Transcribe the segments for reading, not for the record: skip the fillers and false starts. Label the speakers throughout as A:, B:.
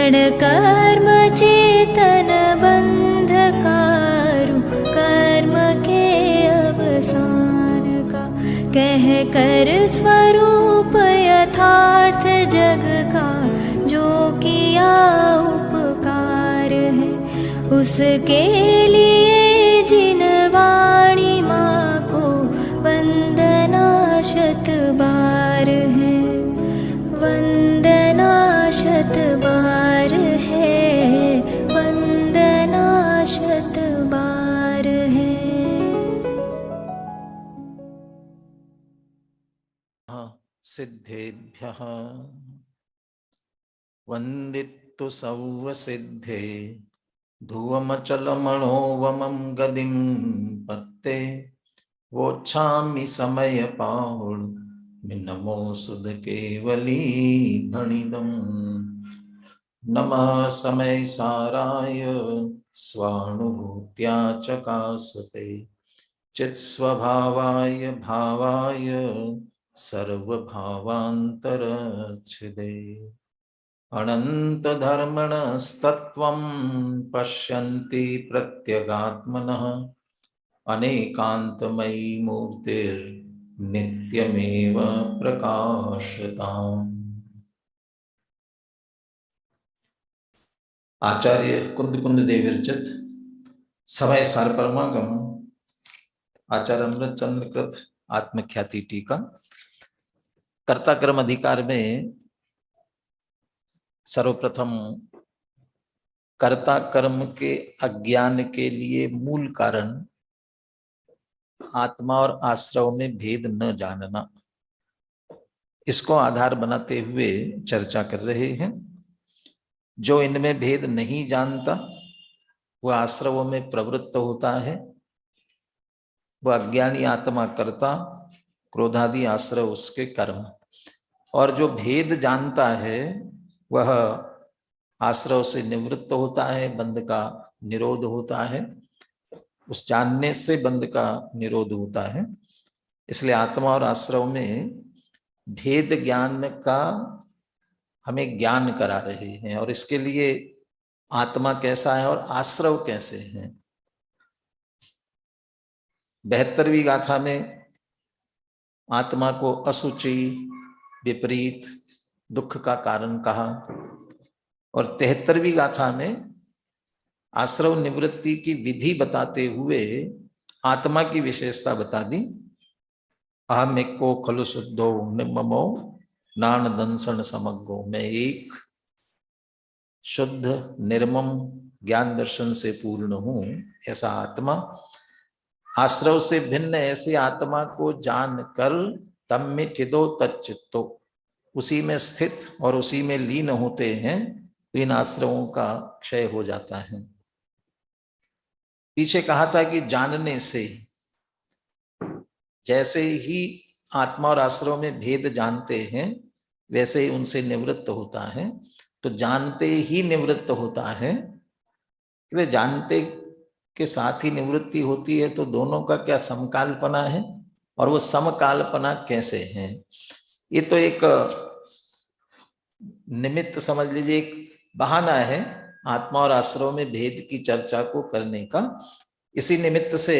A: जड़ कर्म चेतन बंधकारु कर्म के अवसान का, कह कर स्वरूप यथार्थ जग का जो किया उपकार है, उसके लिए जिन वाणी माँ को वंदना शत बार है, वंदना शत बार है, वंदना शत बार है।
B: सिद्धेभ्यः वंदितु सौव सिद्धे ध्रुवमचलमणोवमं गदिं पत्ते वोच्छामि समय पाहुल मिनमो सुध केवली भणिदम। नमः समय साराय स्वानुभूत्या चकासते चित् स्वभावाय भावाय सर्वभावान्तरच्छिदे। अनंत धर्मणस्तत्त्वं पश्यन्ति प्रत्यगात्मनः अनेकान्तमयी मूर्तिर्नित्यमेव प्रकाशताम्। आचार्य कुंद कुंद देव विरचित समय सार परमागम आचार्य अमृत चंद्र कृत आत्मख्याति टीका। कर्ता कर्म अधिकार में सर्वप्रथम कर्ता कर्म के अज्ञान के लिए मूल कारण आत्मा और आश्रव में भेद न जानना, इसको आधार बनाते हुए चर्चा कर रहे हैं। जो इनमें भेद नहीं जानता वह आश्रवों में प्रवृत्त होता है, वह अज्ञानी आत्मा कर्ता, क्रोधादि आश्रव उसके कर्म। और जो भेद जानता है वह आश्रव से निवृत्त होता है, बंध का निरोध होता है, उस जानने से बंध का निरोध होता है। इसलिए आत्मा और आश्रव में भेद ज्ञान का हमें ज्ञान करा रहे हैं, और इसके लिए आत्मा कैसा है और आश्रव कैसे हैं। 72वीं गाथा में आत्मा को असुचि, विपरीत, दुख का कारण कहा, और 73वीं गाथा में आश्रव निवृत्ति की विधि बताते हुए आत्मा की विशेषता बता दी। अहम एको खलु शुद्धो निर्ममो नान दंसन समग्गो, मैं एक शुद्ध निर्मम ज्ञान दर्शन से पूर्ण हूं, ऐसा आत्मा। आश्रव से भिन्न ऐसे आत्मा को जानकर तम्मिठिदो तच्चित्तो, उसी में स्थित और उसी में लीन होते हैं तो इन आश्रवों का क्षय हो जाता है। पीछे कहा था कि जानने से, जैसे ही आत्मा और आश्रव में भेद जानते हैं वैसे ही उनसे निवृत्त होता है। तो जानते ही निवृत्त होता है, इसलिए जानते के साथ ही निवृत्ति होती है। तो दोनों का क्या समकालपना है, और वो समकालपना कैसे है, ये तो एक निमित्त समझ लीजिए, एक बहाना है आत्मा और आश्रव में भेद की चर्चा को करने का। इसी निमित्त से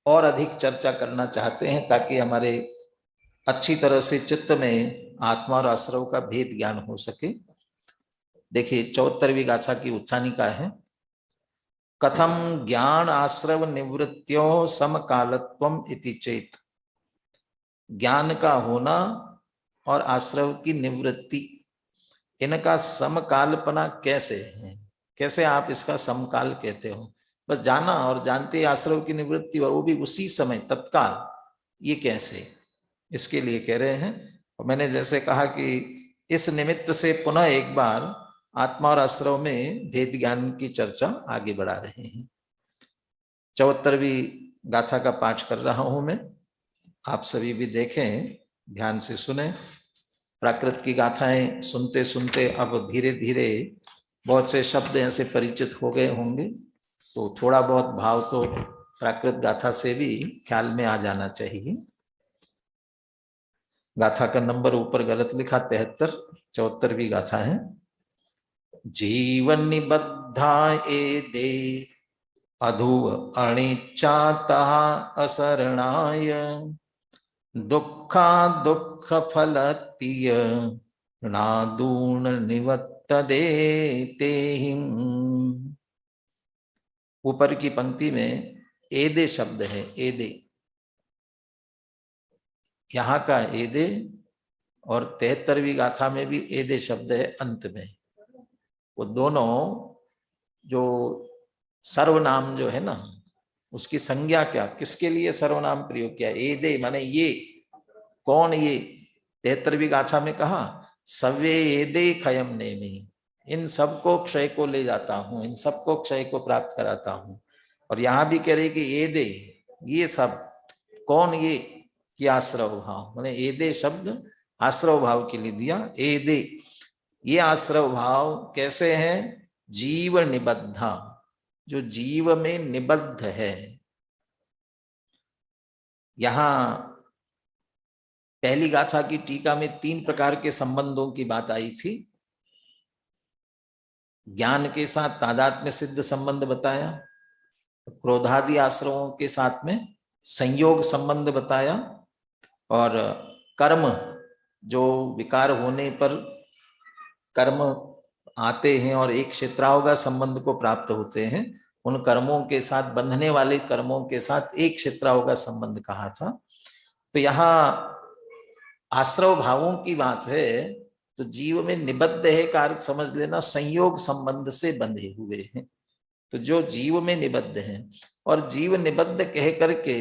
B: और अधिक चर्चा करना चाहते हैं ताकि हमारे अच्छी तरह से चित्त में आत्मा और आश्रव का भेद ज्ञान हो सके। देखिए 74वीं गाथा की उत्थानिका है। कथम ज्ञान आश्रव निवृत्त्यो समकालत्वम इति चेत, ज्ञान का होना और आश्रव की निवृत्ति, इनका समकालपना कैसे है, कैसे आप इसका समकाल कहते हो। बस जाना और जानते आश्रव की निवृत्ति, और वो भी उसी समय तत्काल, ये कैसे, इसके लिए कह रहे हैं। और मैंने जैसे कहा कि इस निमित्त से पुनः एक बार आत्मा और आश्रव में भेद ज्ञान की चर्चा आगे बढ़ा रहे हैं। 74वीं गाथा का पाठ कर रहा हूं मैं, आप सभी भी देखें, ध्यान से सुने। प्राकृत की गाथाएं सुनते सुनते अब धीरे धीरे बहुत से शब्द ऐसे परिचित हो गए होंगे, तो थोड़ा बहुत भाव तो प्राकृत गाथा से भी ख्याल में आ जाना चाहिए। गाथा का नंबर ऊपर गलत लिखा, 73, 74वीं गाथा है। जीवन निबद्धा एदे अधुव अनिच्चातः असरणाय दुःखा दुःख फलतीय नादून निवत्तदे तेहिं। ऊपर की पंक्ति में एदे शब्द है, एदे यहाँ का एदे, और 73वीं गाथा में भी एदे शब्द है अंत में। वो दोनों जो सर्वनाम जो है ना, उसकी संज्ञा क्या, किसके लिए सर्वनाम प्रयोग किया, एदे माने ये, कौन ये। 73वीं गाथा में कहा सवे एदे खयम नेमि, इन सबको क्षय को ले जाता हूं, इन सबको क्षय को प्राप्त कराता हूं। और यहां भी कह रहे कि एदे, ये सब, कौन ये, कि आश्रव भाव, माने एदे शब्द आश्रव भाव के लिए दिया। एदे ये आश्रव भाव कैसे हैं, जीव निबद्धा, जो जीव में निबद्ध है। यहां पहली गाथा की टीका में 3 प्रकार के संबंधों की बात आई थी। ज्ञान के साथ तादात्म्य सिद्ध संबंध बताया, क्रोधादि आश्रवों के साथ में संयोग संबंध बताया, और कर्म जो विकार होने पर कर्म आते हैं और एक क्षेत्रावगा संबंध को प्राप्त होते हैं, उन कर्मों के साथ, बंधने वाले कर्मों के साथ एक क्षेत्रावगा संबंध कहा था। तो यहाँ आश्रव भावों की बात है, तो जीव में निबद्ध है का अर्थ समझ लेना संयोग संबंध से बंधे हुए हैं। तो जो जीव में निबद्ध हैं, और जीव निबद्ध कह करके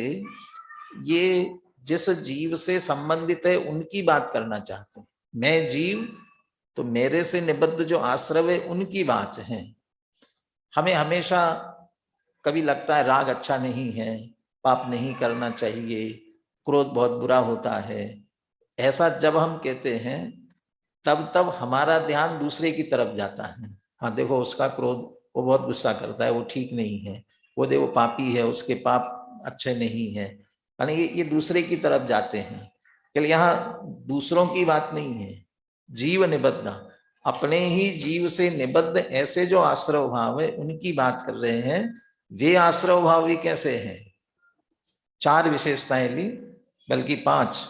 B: ये जिस जीव से संबंधित है उनकी बात करना चाहते हैं। मैं जीव, तो मेरे से निबद्ध जो आश्रव है उनकी बात है। हमें हमेशा कभी लगता है राग अच्छा नहीं है, पाप नहीं करना चाहिए, क्रोध बहुत बुरा होता है, ऐसा जब हम कहते हैं तब तब हमारा ध्यान दूसरे की तरफ जाता है। हाँ देखो उसका क्रोध, वो बहुत गुस्सा करता है, वो ठीक नहीं है, वो देखो पापी है, उसके पाप अच्छे नहीं है, यानी ये दूसरे की तरफ जाते हैं। लेकिन यहाँ दूसरों की बात नहीं है, जीव निबद्ध, अपने ही जीव से निबद्ध ऐसे जो आश्रव भाव है उनकी बात कर रहे हैं। वे आश्रव भाव भी कैसे हैं, 4 विशेषताएं ली, बल्कि 5।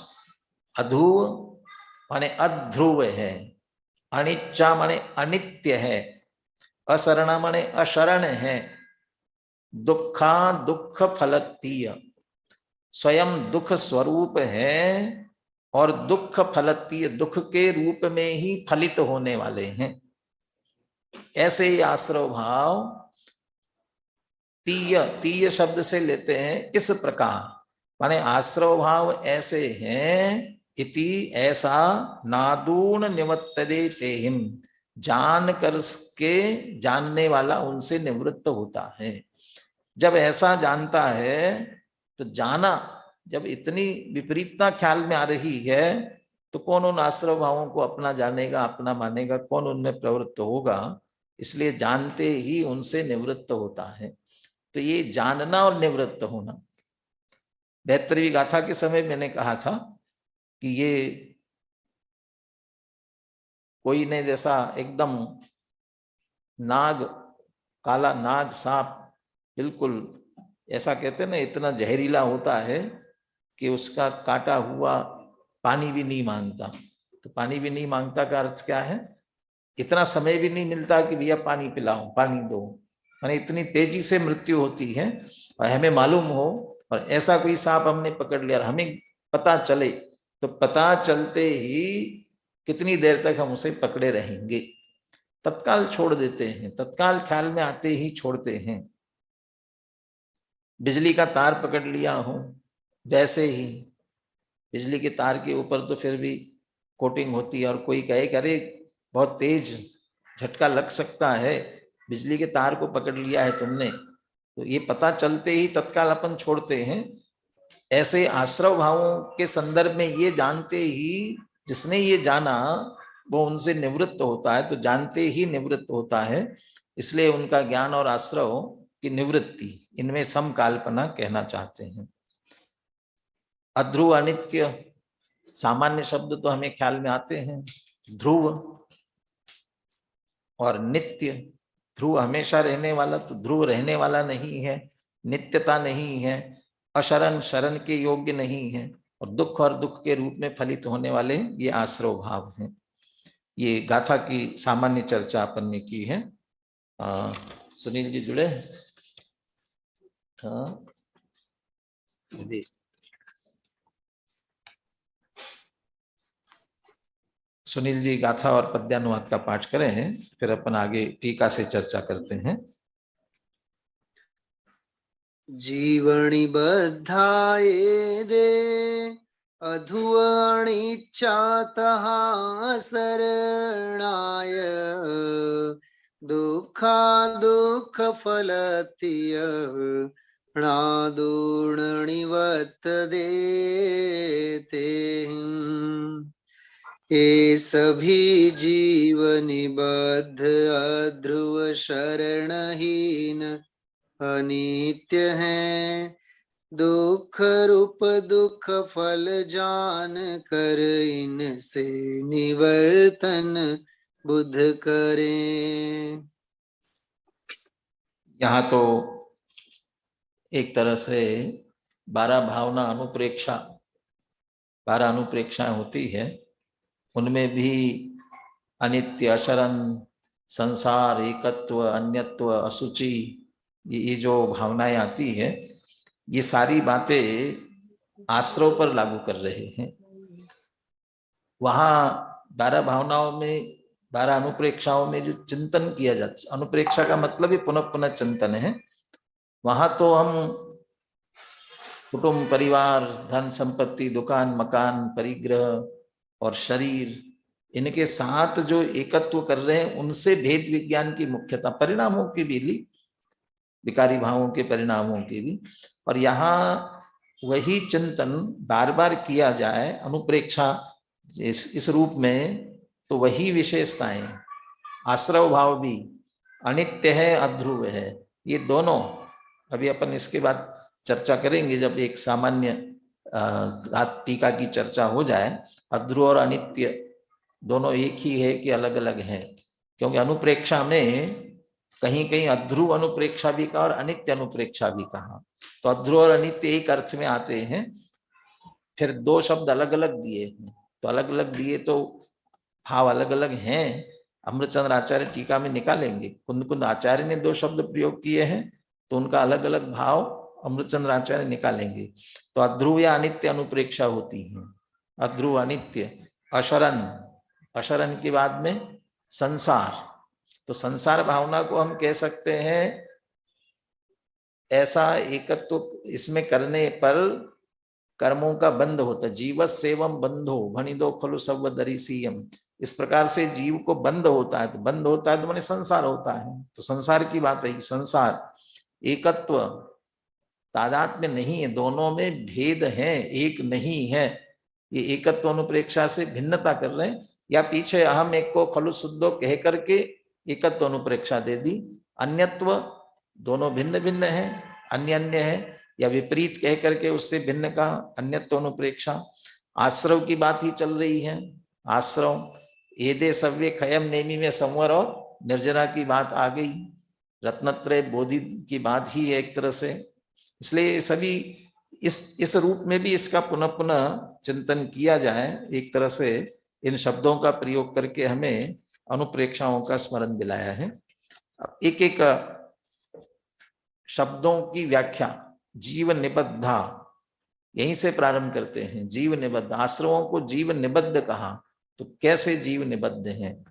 B: अधुव माने अध्रुव है, अनिच्चा माने अनित्य है, असरण माने अशरण है, दुखा दुख फलतीय, स्वयं दुख स्वरूप है, और दुख फलतीय, दुख के रूप में ही फलित होने वाले हैं। ऐसे ही आश्रव भाव तीय, तीय शब्द से लेते हैं इस प्रकार, माने आश्रव भाव ऐसे हैं, इति ऐसा, नादून निवत्तदे तेहिम, जान कर के जानने वाला उनसे निवृत्त होता है। जब ऐसा जानता है तो जाना, जब इतनी विपरीतता ख्याल में आ रही है तो कौन उन आश्रव भावों को अपना जानेगा, अपना मानेगा, कौन उनमें प्रवृत्त होगा। इसलिए जानते ही उनसे निवृत्त होता है। तो ये जानना और निवृत्त होना, 72वीं गाथा के समय मैंने कहा था कि ये कोई ने जैसा एकदम नाग, काला नाग सांप, बिल्कुल ऐसा कहते हैं ना, इतना जहरीला होता है कि उसका काटा हुआ पानी भी नहीं मांगता। तो पानी भी नहीं मांगता का अर्थ क्या है, इतना समय भी नहीं मिलता कि भैया पानी पिलाओ, पानी दो, माने इतनी तेजी से मृत्यु होती है। और हमें मालूम हो और ऐसा कोई सांप हमने पकड़ लिया और हमें पता चले, तो पता चलते ही कितनी देर तक हम उसे पकड़े रहेंगे, तत्काल छोड़ देते हैं, तत्काल ख्याल में आते ही छोड़ते हैं। बिजली का तार पकड़ लिया हो, वैसे ही बिजली के तार के ऊपर तो फिर भी कोटिंग होती है, और कोई कहे कि अरे बहुत तेज झटका लग सकता है, बिजली के तार को पकड़ लिया है तुमने, तो ये पता चलते ही तत्काल अपन छोड़ते हैं। ऐसे आश्रव भावों के संदर्भ में ये जानते ही, जिसने ये जाना वो उनसे निवृत्त होता है, तो जानते ही निवृत्त होता है। इसलिए उनका ज्ञान और आश्रव की निवृत्ति, इनमें समकाल्पना कहना चाहते हैं। अध्रुव अनित्य, सामान्य शब्द तो हमें ख्याल में आते हैं, ध्रुव और नित्य। ध्रुव हमेशा रहने वाला, तो ध्रुव रहने वाला नहीं है, नित्यता नहीं है। अशरण, शरण के योग्य नहीं है। और दुख और दुख के रूप में फलित होने वाले ये आश्रव भाव हैं। ये गाथा की सामान्य चर्चा अपन ने की है। सुनील जी जुड़े? हाँ जी। सुनील जी गाथा और पद्यानुवाद का पाठ करें, फिर अपन आगे टीका से चर्चा करते हैं।
C: जीवनी बद्धाये दे अधुवणिच्चातः शरणाय दुःखा दुःख फलतीय णादूर्णनिवत्त देते ये सभी जीव निबद्ध अध्रुव शरणहीन अनित्य हैं। दुख रूप दुख फल जान कर इनसे निवर्तन बुद्ध करें।
B: यहाँ तो एक तरह से 12 भावना अनुप्रेक्षा, 12 अनुप्रेक्षाएं होती है। उनमें भी अनित्य, अशरण, संसार, एकत्व, अन्यत्व, असुचि, ये जो भावनाएं आती है, ये सारी बातें आश्रव पर लागू कर रहे हैं। वहां 12 भावनाओं में, 12 अनुप्रेक्षाओं में जो चिंतन किया जाता, अनुप्रेक्षा का मतलब ही पुनः पुनः चिंतन है। वहां तो हम कुटुंब, परिवार, धन संपत्ति, दुकान, मकान, परिग्रह और शरीर, इनके साथ जो एकत्व कर रहे हैं, उनसे भेद विज्ञान की मुख्यता, परिणामों की भी ली, विकारी भावों के परिणामों की भी। और यहाँ वही चिंतन बार बार किया जाए, अनुप्रेक्षा इस रूप में, तो वही विशेषताएं, आश्रव भाव भी अनित्य है, अध्रुव है, ये दोनों अभी अपन इसके बाद चर्चा करेंगे जब एक सामान्य टीका की चर्चा हो जाए। अध्रुव और अनित्य दोनों एक ही है कि अलग अलग है? क्योंकि अनुप्रेक्षा में कहीं कहीं अध्रुव अनुप्रेक्षा भी कहा और अनित्य अनुप्रेक्षा भी कहा, तो अध्रुव और अनित्य एक अर्थ में आते हैं। फिर 2 शब्द अलग अलग दिए हैं, तो अलग अलग दिए तो भाव अलग अलग हैं। अमृतचंद्र आचार्य टीका में निकालेंगे, कुंद कुंद आचार्य ने 2 शब्द प्रयोग किए हैं, तो उनका अलग अलग भाव अमृतचंद्र आचार्य निकालेंगे। तो अध्रुव या अनित्य अनुप्रेक्षा होती है। अध्रुव, अनित्य, अशरण, अशरण के बाद में संसार। तो संसार भावना को हम कह सकते हैं ऐसा एकत्व इसमें करने पर कर्मों का बंध होता है। जीवस्सेवम बंधो भणिदो खलु सव्वदरिसीयम, इस प्रकार से जीव को बंध होता है। तो बंध होता है तो माने संसार होता है। तो संसार की बात है, संसार एकत्व तादात्म्य नहीं है, दोनों में भेद है, एक नहीं है। ये एकत्व अनुप्रेक्षा से भिन्नता कर रहे हैं, या पीछे अहम एक को खलु शुद्धो कह करके एकत्व अनुप्रेक्षा दे दी। अन्यत्व दोनों भिन्न भिन्न है, अन्य अन्य है, या विपरीत कह करके उससे भिन्न का अन्यत्व अनुप्रेक्षा। आश्रव की बात ही चल रही है। आश्रव एदे सव्य खयम नेमी में संवर और निर्जरा की बात आ गई। रत्नत्रय बोधि की बात ही है एक तरह से। इसलिए सभी इस रूप में भी इसका पुनः पुनः चिंतन किया जाए, एक तरह से इन शब्दों का प्रयोग करके हमें अनुप्रेक्षाओं का स्मरण दिलाया है। अब एक एक शब्दों की व्याख्या। जीव निबद्धा, यहीं से प्रारंभ करते हैं। जीव निबद्ध, आश्रवों को जीव निबद्ध कहा, तो कैसे जीव निबद्ध हैं?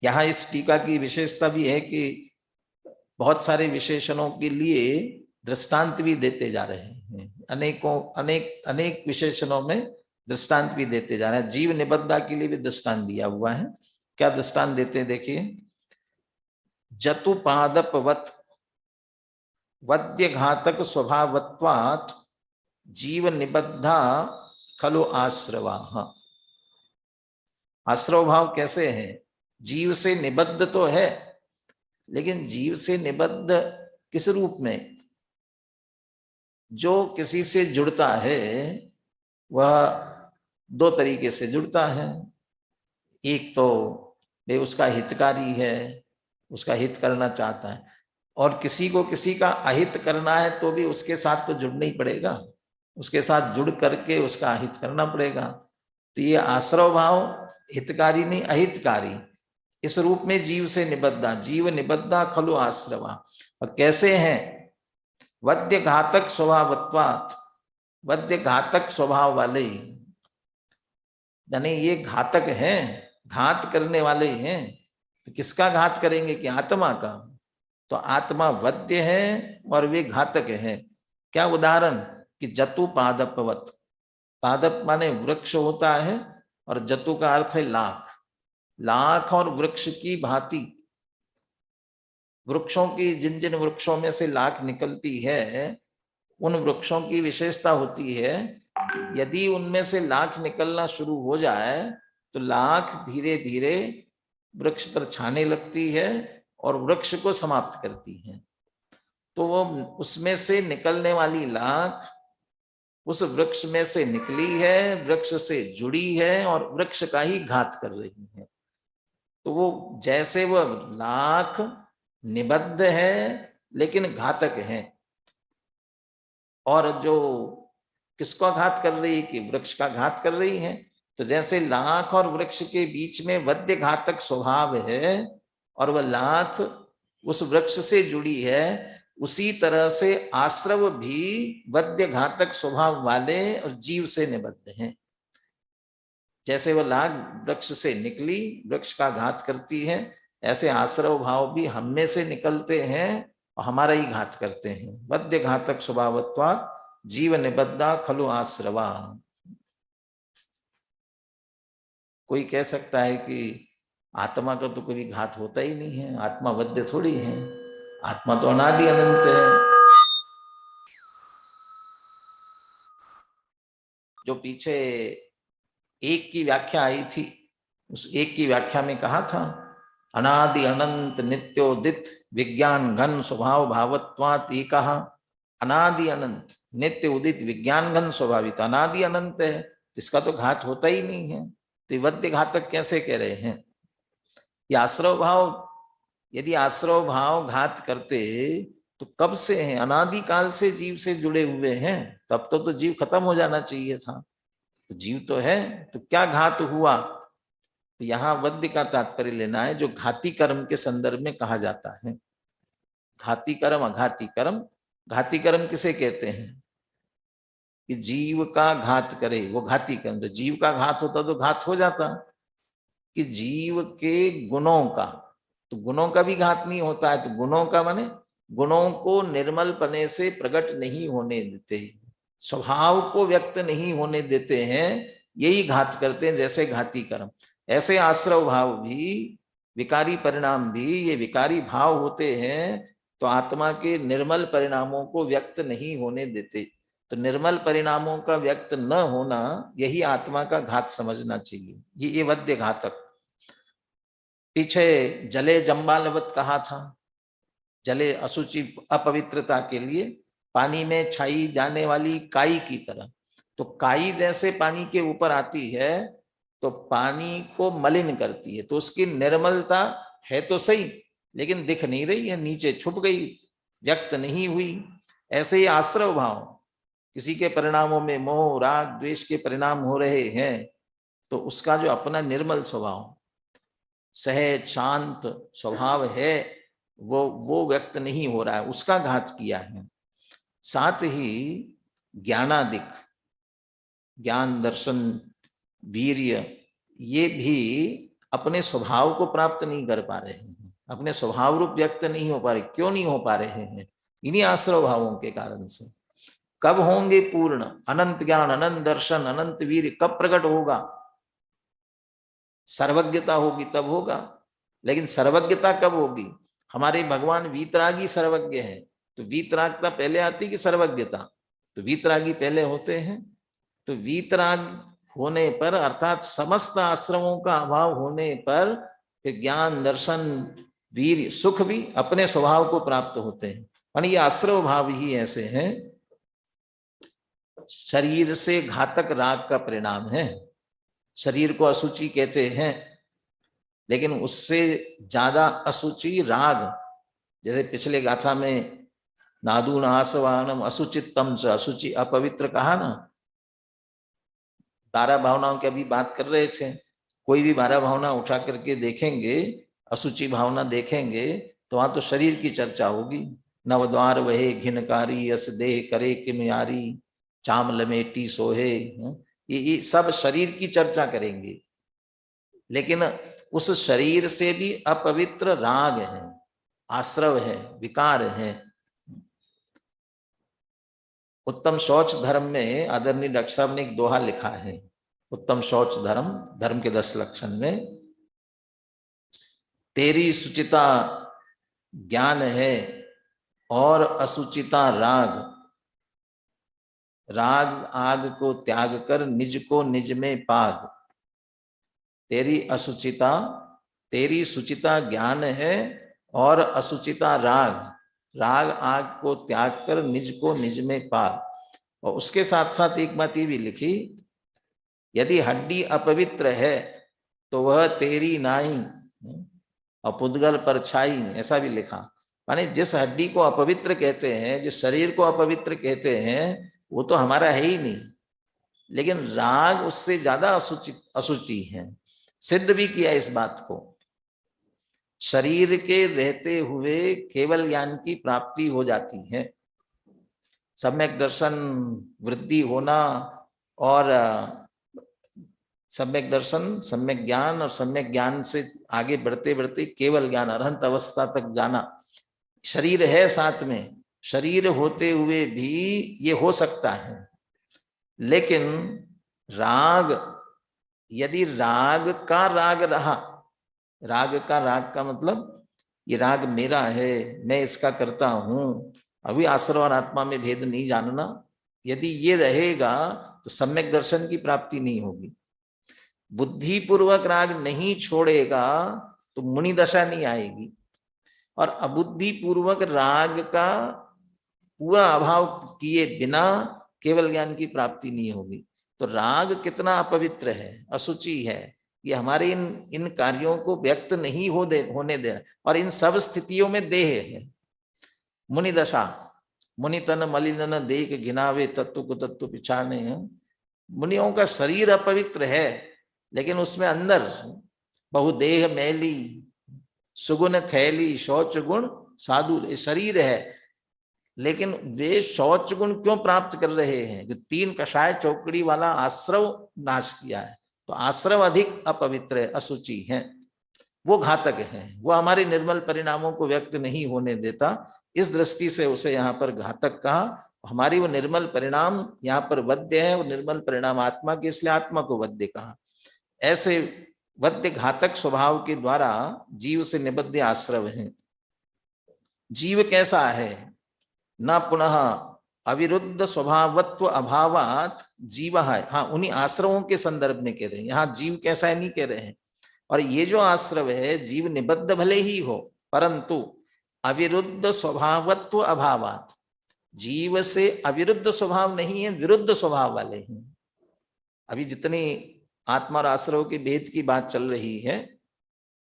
B: यहां इस टीका की विशेषता भी है कि बहुत सारे विशेषणों के लिए दृष्टांत भी देते जा रहे हैं। अनेक विशेषणों में दृष्टांत भी देते जा रहे हैं। जीव निबद्धा के लिए भी दृष्टांत दिया हुआ है। क्या दृष्टांत देते हैं देखिए। जतुपादपवत वद्य घातक स्वभावत्वात् जीव निबद्धा खलु आश्रवाः। आश्रव भाव कैसे है? जीव से निबद्ध तो है, लेकिन जीव से निबद्ध किस रूप में? जो किसी से जुड़ता है वह 2 तरीके से जुड़ता है। एक तो वे उसका हितकारी है, उसका हित करना चाहता है, और किसी को किसी का अहित करना है तो भी उसके साथ तो जुड़ना ही पड़ेगा, उसके साथ जुड़ करके उसका हित करना पड़ेगा। तो ये आश्रव भाव हितकारी नहीं अहितकारी, इस रूप में जीव से निबद्धा, जीव निबद्धा खलु आश्रवा। और कैसे हैं? वद्य घातक स्वभावत्वात्, वद्य घातक स्वभाव वाले, यानी ये घातक हैं, घात करने वाले हैं। तो किसका घात करेंगे? कि आत्मा का। तो आत्मा वद्य है और वे घातक है। क्या उदाहरण? कि जतु पादपवत, पादप माने वृक्ष होता है, और जतु का अर्थ है लाख, लाख और वृक्ष की भांति। वृक्षों की जिन जिन वृक्षों में से लाख निकलती है, उन वृक्षों की विशेषता होती है, यदि उनमें से लाख निकलना शुरू हो जाए तो लाख धीरे धीरे वृक्ष पर छाने लगती है और वृक्ष को समाप्त करती है। तो वो उसमें से निकलने वाली लाख उस वृक्ष में से निकली है, वृक्ष से जुड़ी है और वृक्ष का ही घात कर रही है। तो वो जैसे वो लाख निबद्ध है लेकिन घातक है, और जो किसका घात कर रही है? कि वृक्ष का घात कर रही है। तो जैसे लाख और वृक्ष के बीच में वद्य घातक स्वभाव है और वह लाख उस वृक्ष से जुड़ी है, उसी तरह से आश्रव भी वद्य घातक स्वभाव वाले और जीव से निबद्ध हैं। जैसे वह लाख वृक्ष से निकली, वृक्ष का घात करती है, ऐसे आश्रव भाव भी हम में से निकलते हैं और हमारा ही घात करते हैं। वद्य घातक स्वभावत्वात् जीव निबद्धा खलु आश्रवा। कोई कह सकता है कि आत्मा का तो कभी घात होता ही नहीं है, आत्मा वद्य थोड़ी है, आत्मा तो अनादि अनंत है। जो पीछे एक की व्याख्या आई थी, उस एक की व्याख्या में कहा था अनादि अनंत नित्योदित विज्ञान घन स्वभाव भावत्वात् एकः। अनादि अनंत नित्य उदित विज्ञान घन स्वभावित अनादि अनंत है, इसका तो घात होता ही नहीं है। तो वद्य घातक कैसे कह रहे हैं? ये आश्रव भाव, यदि आश्रव भाव घात करते तो कब से हैं? अनादि काल से जीव से जुड़े हुए हैं, तब तो जीव खत्म हो जाना चाहिए था। तो जीव तो है, तो क्या घात हुआ? तो यहाँ वद्य का तात्पर्य लेना है जो घाती कर्म के संदर्भ में कहा जाता है। घाती कर्म अघाती कर्म। घाती कर्म किसे कहते हैं? कि जीव का घात करे, वो घाती कर्म। तो जीव का घात होता तो घात हो जाता। कि जीव के गुणों का, तो गुणों का भी घात नहीं होता है। तो गुणों का माने गुणों को निर्मल पने से प्रकट नहीं होने देते, स्वभाव को व्यक्त नहीं होने देते हैं, यही घात करते हैं। जैसे घाती कर्म, ऐसे आश्रव भाव भी, विकारी परिणाम भी, ये विकारी भाव होते हैं तो आत्मा के निर्मल परिणामों को व्यक्त नहीं होने देते। तो निर्मल परिणामों का व्यक्त न होना, यही आत्मा का घात समझना चाहिए। ये वद्य घातक। पीछे जले जम्बालवत कहा था, जले अशुचि अपवित्रता के लिए, पानी में छाई जाने वाली काई की तरह। तो काई जैसे पानी के ऊपर आती है तो पानी को मलिन करती है, तो उसकी निर्मलता है तो सही, लेकिन दिख नहीं रही है, नीचे छुप गई, व्यक्त नहीं हुई। ऐसे ही आश्रव भाव, किसी के परिणामों में मोह राग द्वेष के परिणाम हो रहे हैं तो उसका जो अपना निर्मल स्वभाव, सहज शांत स्वभाव है, वो व्यक्त नहीं हो रहा है, उसका घात किया है। साथ ही ज्ञानादिक, ज्ञान दर्शन वीर्य, ये भी अपने स्वभाव को प्राप्त नहीं कर पा रहे हैं, अपने स्वभाव रूप व्यक्त नहीं हो पा रहे। क्यों नहीं हो पा रहे हैं? इन्हीं आश्रव भावों के कारण से। कब होंगे पूर्ण? अनंत ज्ञान, अनंत दर्शन, अनंत वीर्य कब प्रकट होगा? सर्वज्ञता होगी तब होगा। लेकिन सर्वज्ञता कब होगी? हमारे भगवान वीतरागी सर्वज्ञ हैं, तो वीतरागता पहले आती कि सर्वज्ञता? तो वीतरागी पहले होते हैं। तो वीतराग होने पर, अर्थात समस्त आश्रमों का अभाव होने पर, फिर ज्ञान दर्शन वीर सुख भी अपने स्वभाव को प्राप्त होते हैं। यानी ये आश्रव भाव ही ऐसे हैं, शरीर से घातक राग का परिणाम है। शरीर को अशुचि कहते हैं, लेकिन उससे ज्यादा अशुचि राग, जैसे पिछले गाथा में नादून आसवानम असुचितम च, अशुचि अपवित्र कहा ना। 12 भावनाओं की अभी बात कर रहे थे। कोई भी 12 भावना उठा करके देखेंगे, अशुचि भावना देखेंगे तो वहां तो शरीर की चर्चा होगी। नवद्वार वहे घिनकारी, अस देह करे किम यारी, चाम लमेटी सोहे, ये सब शरीर की चर्चा करेंगे। लेकिन उस शरीर से भी अपवित्र राग है, आश्रव है, विकार है। उत्तम शौच धर्म में आदरणीय डॉक्टर साहब ने एक दोहा लिखा है, उत्तम शौच धर्म, धर्म के 10 लक्षण में, तेरी सुचिता ज्ञान है और असुचिता राग, राग आग को त्याग कर निज को निज में पाग। तेरी असुचिता, तेरी सुचिता ज्ञान है और असुचिता राग, राग आग को त्याग कर निज को निज में पाग। और उसके साथ साथ एक बात ये भी लिखी, यदि हड्डी अपवित्र है तो वह तेरी नाई और पुद्गल पर छाई, ऐसा भी लिखा। माने जिस हड्डी को अपवित्र कहते हैं, जिस शरीर को अपवित्र कहते हैं, वो तो हमारा है ही नहीं, लेकिन राग उससे ज्यादा अशुचि है। सिद्ध भी किया इस बात को। शरीर के रहते हुए केवल ज्ञान की प्राप्ति हो जाती है। सम्यक दर्शन, वृद्धि होना और सम्यक दर्शन, सम्यक ज्ञान और सम्यक ज्ञान से आगे बढ़ते बढ़ते केवल ज्ञान, अरहंत अवस्था तक जाना। शरीर है साथ में, शरीर होते हुए भी ये हो सकता है। लेकिन राग, यदि राग का राग रहा, राग का राग का मतलब ये राग मेरा है, मैं इसका करता हूं, अभी आश्रव और आत्मा में भेद नहीं जानना, यदि ये रहेगा तो सम्यक दर्शन की प्राप्ति नहीं होगी। बुद्धि पूर्वक राग नहीं छोड़ेगा तो मुनि दशा नहीं आएगी, और अबुद्धि पूर्वक राग का पूरा अभाव किए बिना केवल ज्ञान की प्राप्ति नहीं होगी। तो राग कितना अपवित्र है, अशुचि है, ये हमारे इन कार्यों को व्यक्त नहीं होने देना। और इन सब स्थितियों में देह है। मुनि दशा, मुनि तन मलिन देख घिनावे, तत्व को तत्व पिछाने। मुनियों का शरीर अपवित्र है, लेकिन उसमें अंदर बहुदेह मैली, सुगुण थैली, शौच गुण साधु शरीर है, लेकिन वे शौच गुण क्यों प्राप्त कर रहे हैं? जो 3 कषाय चौकड़ी वाला आश्रव नाश किया है, तो आश्रव अधिक अपवित्र है, अशुचि है, वो घातक है, वो हमारे निर्मल परिणामों को व्यक्त नहीं होने देता। इस दृष्टि से उसे यहाँ पर घातक कहा। हमारी वो निर्मल परिणाम यहाँ पर वध्य है, वो निर्मल परिणाम आत्मा के, इसलिए आत्मा को वध्य कहा। ऐसे वध्य घातक स्वभाव के द्वारा जीव से निबद्ध आश्रव है। जीव कैसा है? न पुनः अविरुद्ध स्वभावत्व अभावात जीव है। हाँ, उन्हीं आश्रवों के संदर्भ में कह रहे हैं, यहाँ जीव कैसा है नहीं कह रहे हैं। और ये जो आश्रव है, जीव निबद्ध भले ही हो, परंतु अविरुद्ध स्वभावत्व अभावात, जीव से अविरुद्ध स्वभाव नहीं है, विरुद्ध स्वभाव वाले हैं। अभी जितनी आत्मा और आश्रव के भेद की बात चल रही है,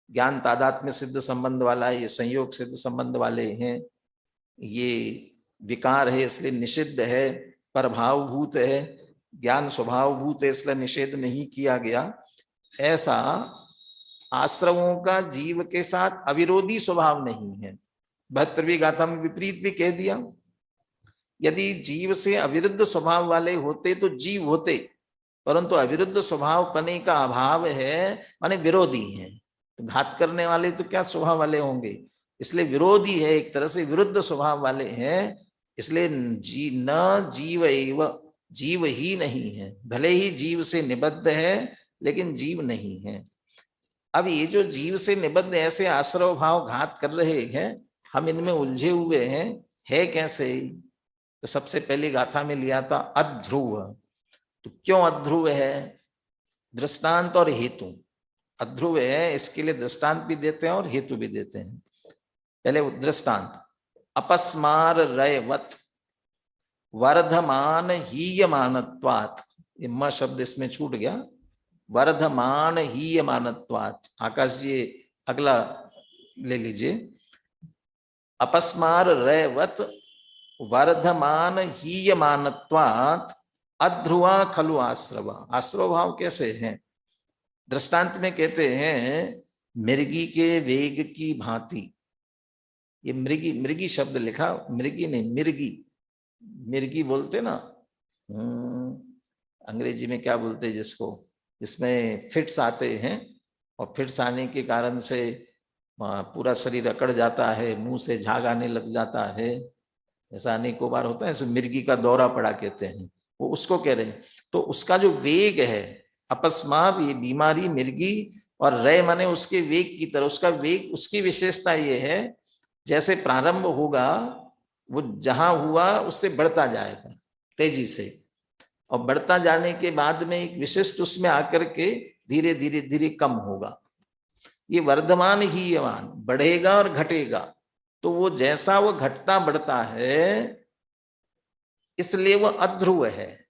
B: ज्ञान तादात्म्य सिद्ध संबंध वाला है, ये संयोग सिद्ध संबंध वाले हैं, ये विकार है इसलिए निषिद्ध है, परभावभूत है, ज्ञान स्वभावभूत है इसलिए निषेध नहीं किया गया। ऐसा आश्रवों का जीव के साथ अविरोधी स्वभाव नहीं है। 72वीं गाथा में विपरीत भी कह दिया। यदि जीव से अविरुद्ध स्वभाव वाले होते तो जीव होते, परंतु अविरुद्ध स्वभाव पने का अभाव है, माने विरोधी है, तो घात करने वाले तो क्या स्वभाव वाले होंगे, इसलिए विरोधी है, एक तरह से विरुद्ध स्वभाव वाले हैं। इसलिए न जीव एव, जीव ही नहीं है, भले ही जीव से निबद्ध है लेकिन जीव नहीं है। अब ये जो जीव से निबद्ध ऐसे आश्रव भाव घात कर रहे हैं, हम इनमें उलझे हुए हैं, है कैसे? तो सबसे पहली गाथा में लिया था अध्रुव। तो क्यों अध्रुव है? दृष्टांत और हेतु। अध्रुव है इसके लिए दृष्टांत भी देते हैं और हेतु भी देते हैं। पहले दृष्टांत, अपस्मार रयवत वर्धमान हीयमानत्वात्, ये म शब्द इसमें छूट गया, वर्धमान हीयमानत्वात्। आकाश जी अगला ले लीजिए। अपस्मार रेवत वर्धमान हीयमानत्वात् अध्रुवा खलु आश्रव। आश्रव भाव कैसे हैं? दृष्टांत में कहते हैं मृगी के वेग की भांति। ये मृगी, मृगी शब्द लिखा, मृगी नहीं मिर्गी, मिर्गी बोलते ना, अंग्रेजी में क्या बोलते हैं जिसको, इसमें फिट्स आते हैं और फिट्स आने के कारण से पूरा शरीर अकड़ जाता है, मुंह से झाग आने लग जाता है, ऐसा अनेकों बार होता है। ऐसे मिर्गी का दौरा पड़ा कहते हैं, वो उसको कह रहे हैं। तो उसका जो वेग है, अपस्मार ये बीमारी मिर्गी, और रे माने उसके वेग की तरह, उसका वेग, उसकी विशेषता ये है जैसे प्रारंभ होगा वो जहां हुआ उससे बढ़ता जाएगा तेजी से, और बढ़ता जाने के बाद में एक विशिष्ट उसमें आकर के धीरे धीरे धीरे कम होगा। ये वर्धमान ही यमान, बढ़ेगा और घटेगा। तो वो जैसा वो घटता बढ़ता है इसलिए वो अध्रुव है।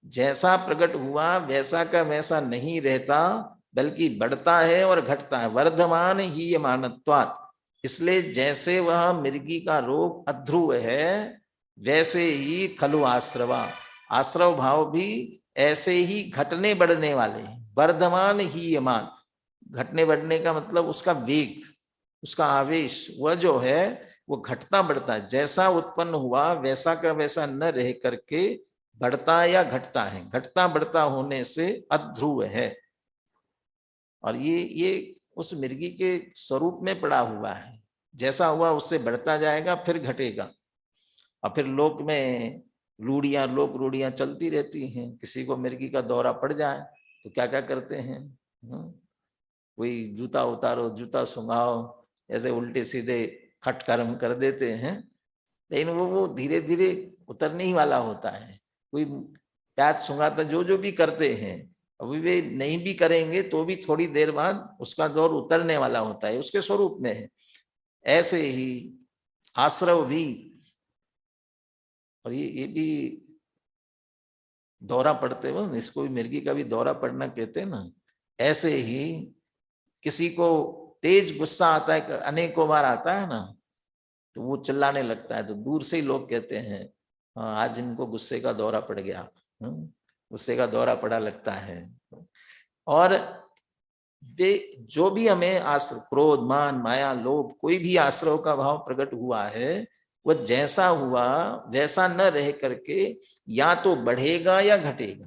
B: जैसा प्रकट हुआ वैसा का वैसा नहीं रहता, बल्कि बढ़ता है और घटता है। वर्धमान ही यमानत्वात्, इसलिए जैसे वह मिर्गी का रोग अध्रुव है वैसे ही खलु आश्रवा, आश्रव भाव भी ऐसे ही घटने बढ़ने वाले हैं। वर्धमान ही यमान, घटने बढ़ने का मतलब उसका वेग, उसका आवेश, वह जो है वो घटता बढ़ता है। जैसा उत्पन्न हुआ वैसा का वैसा न रह करके बढ़ता या घटता है। घटता बढ़ता होने से अध्रुव है। और ये उस मिर्गी के स्वरूप में पड़ा हुआ है। जैसा हुआ उससे बढ़ता जाएगा, फिर घटेगा। और फिर लोक में रूढ़ियां, लोक रूढ़ियां चलती रहती हैं। किसी को मिर्गी का दौरा पड़ जाए तो क्या क्या करते हैं, कोई जूता उतारो, जूता सुंघाओ, ऐसे उल्टे सीधे खटकर्म कर देते हैं। लेकिन वो धीरे धीरे उतरने ही वाला होता है। कोई प्याज सुंघाता, जो भी करते हैं, अभी वे नहीं भी करेंगे तो भी थोड़ी देर बाद उसका दौर उतरने वाला होता है, उसके स्वरूप में है। ऐसे ही आश्रव भी, और ये भी दौरा पड़ते हो, इसको भी मिर्गी का भी दौरा पड़ना कहते हैं ना। ऐसे ही किसी को तेज गुस्सा आता है, अनेकों बार आता है ना, तो वो चिल्लाने लगता है, तो दूर से ही लोग कहते हैं आज इनको गुस्से का दौरा पड़ गया, गुस्से का दौरा पड़ा लगता है। और वे जो भी हमें आश्रव, क्रोध, मान, माया, लोभ, कोई भी आश्रव का भाव प्रकट हुआ है, वह जैसा हुआ वैसा न रह करके या तो बढ़ेगा या घटेगा।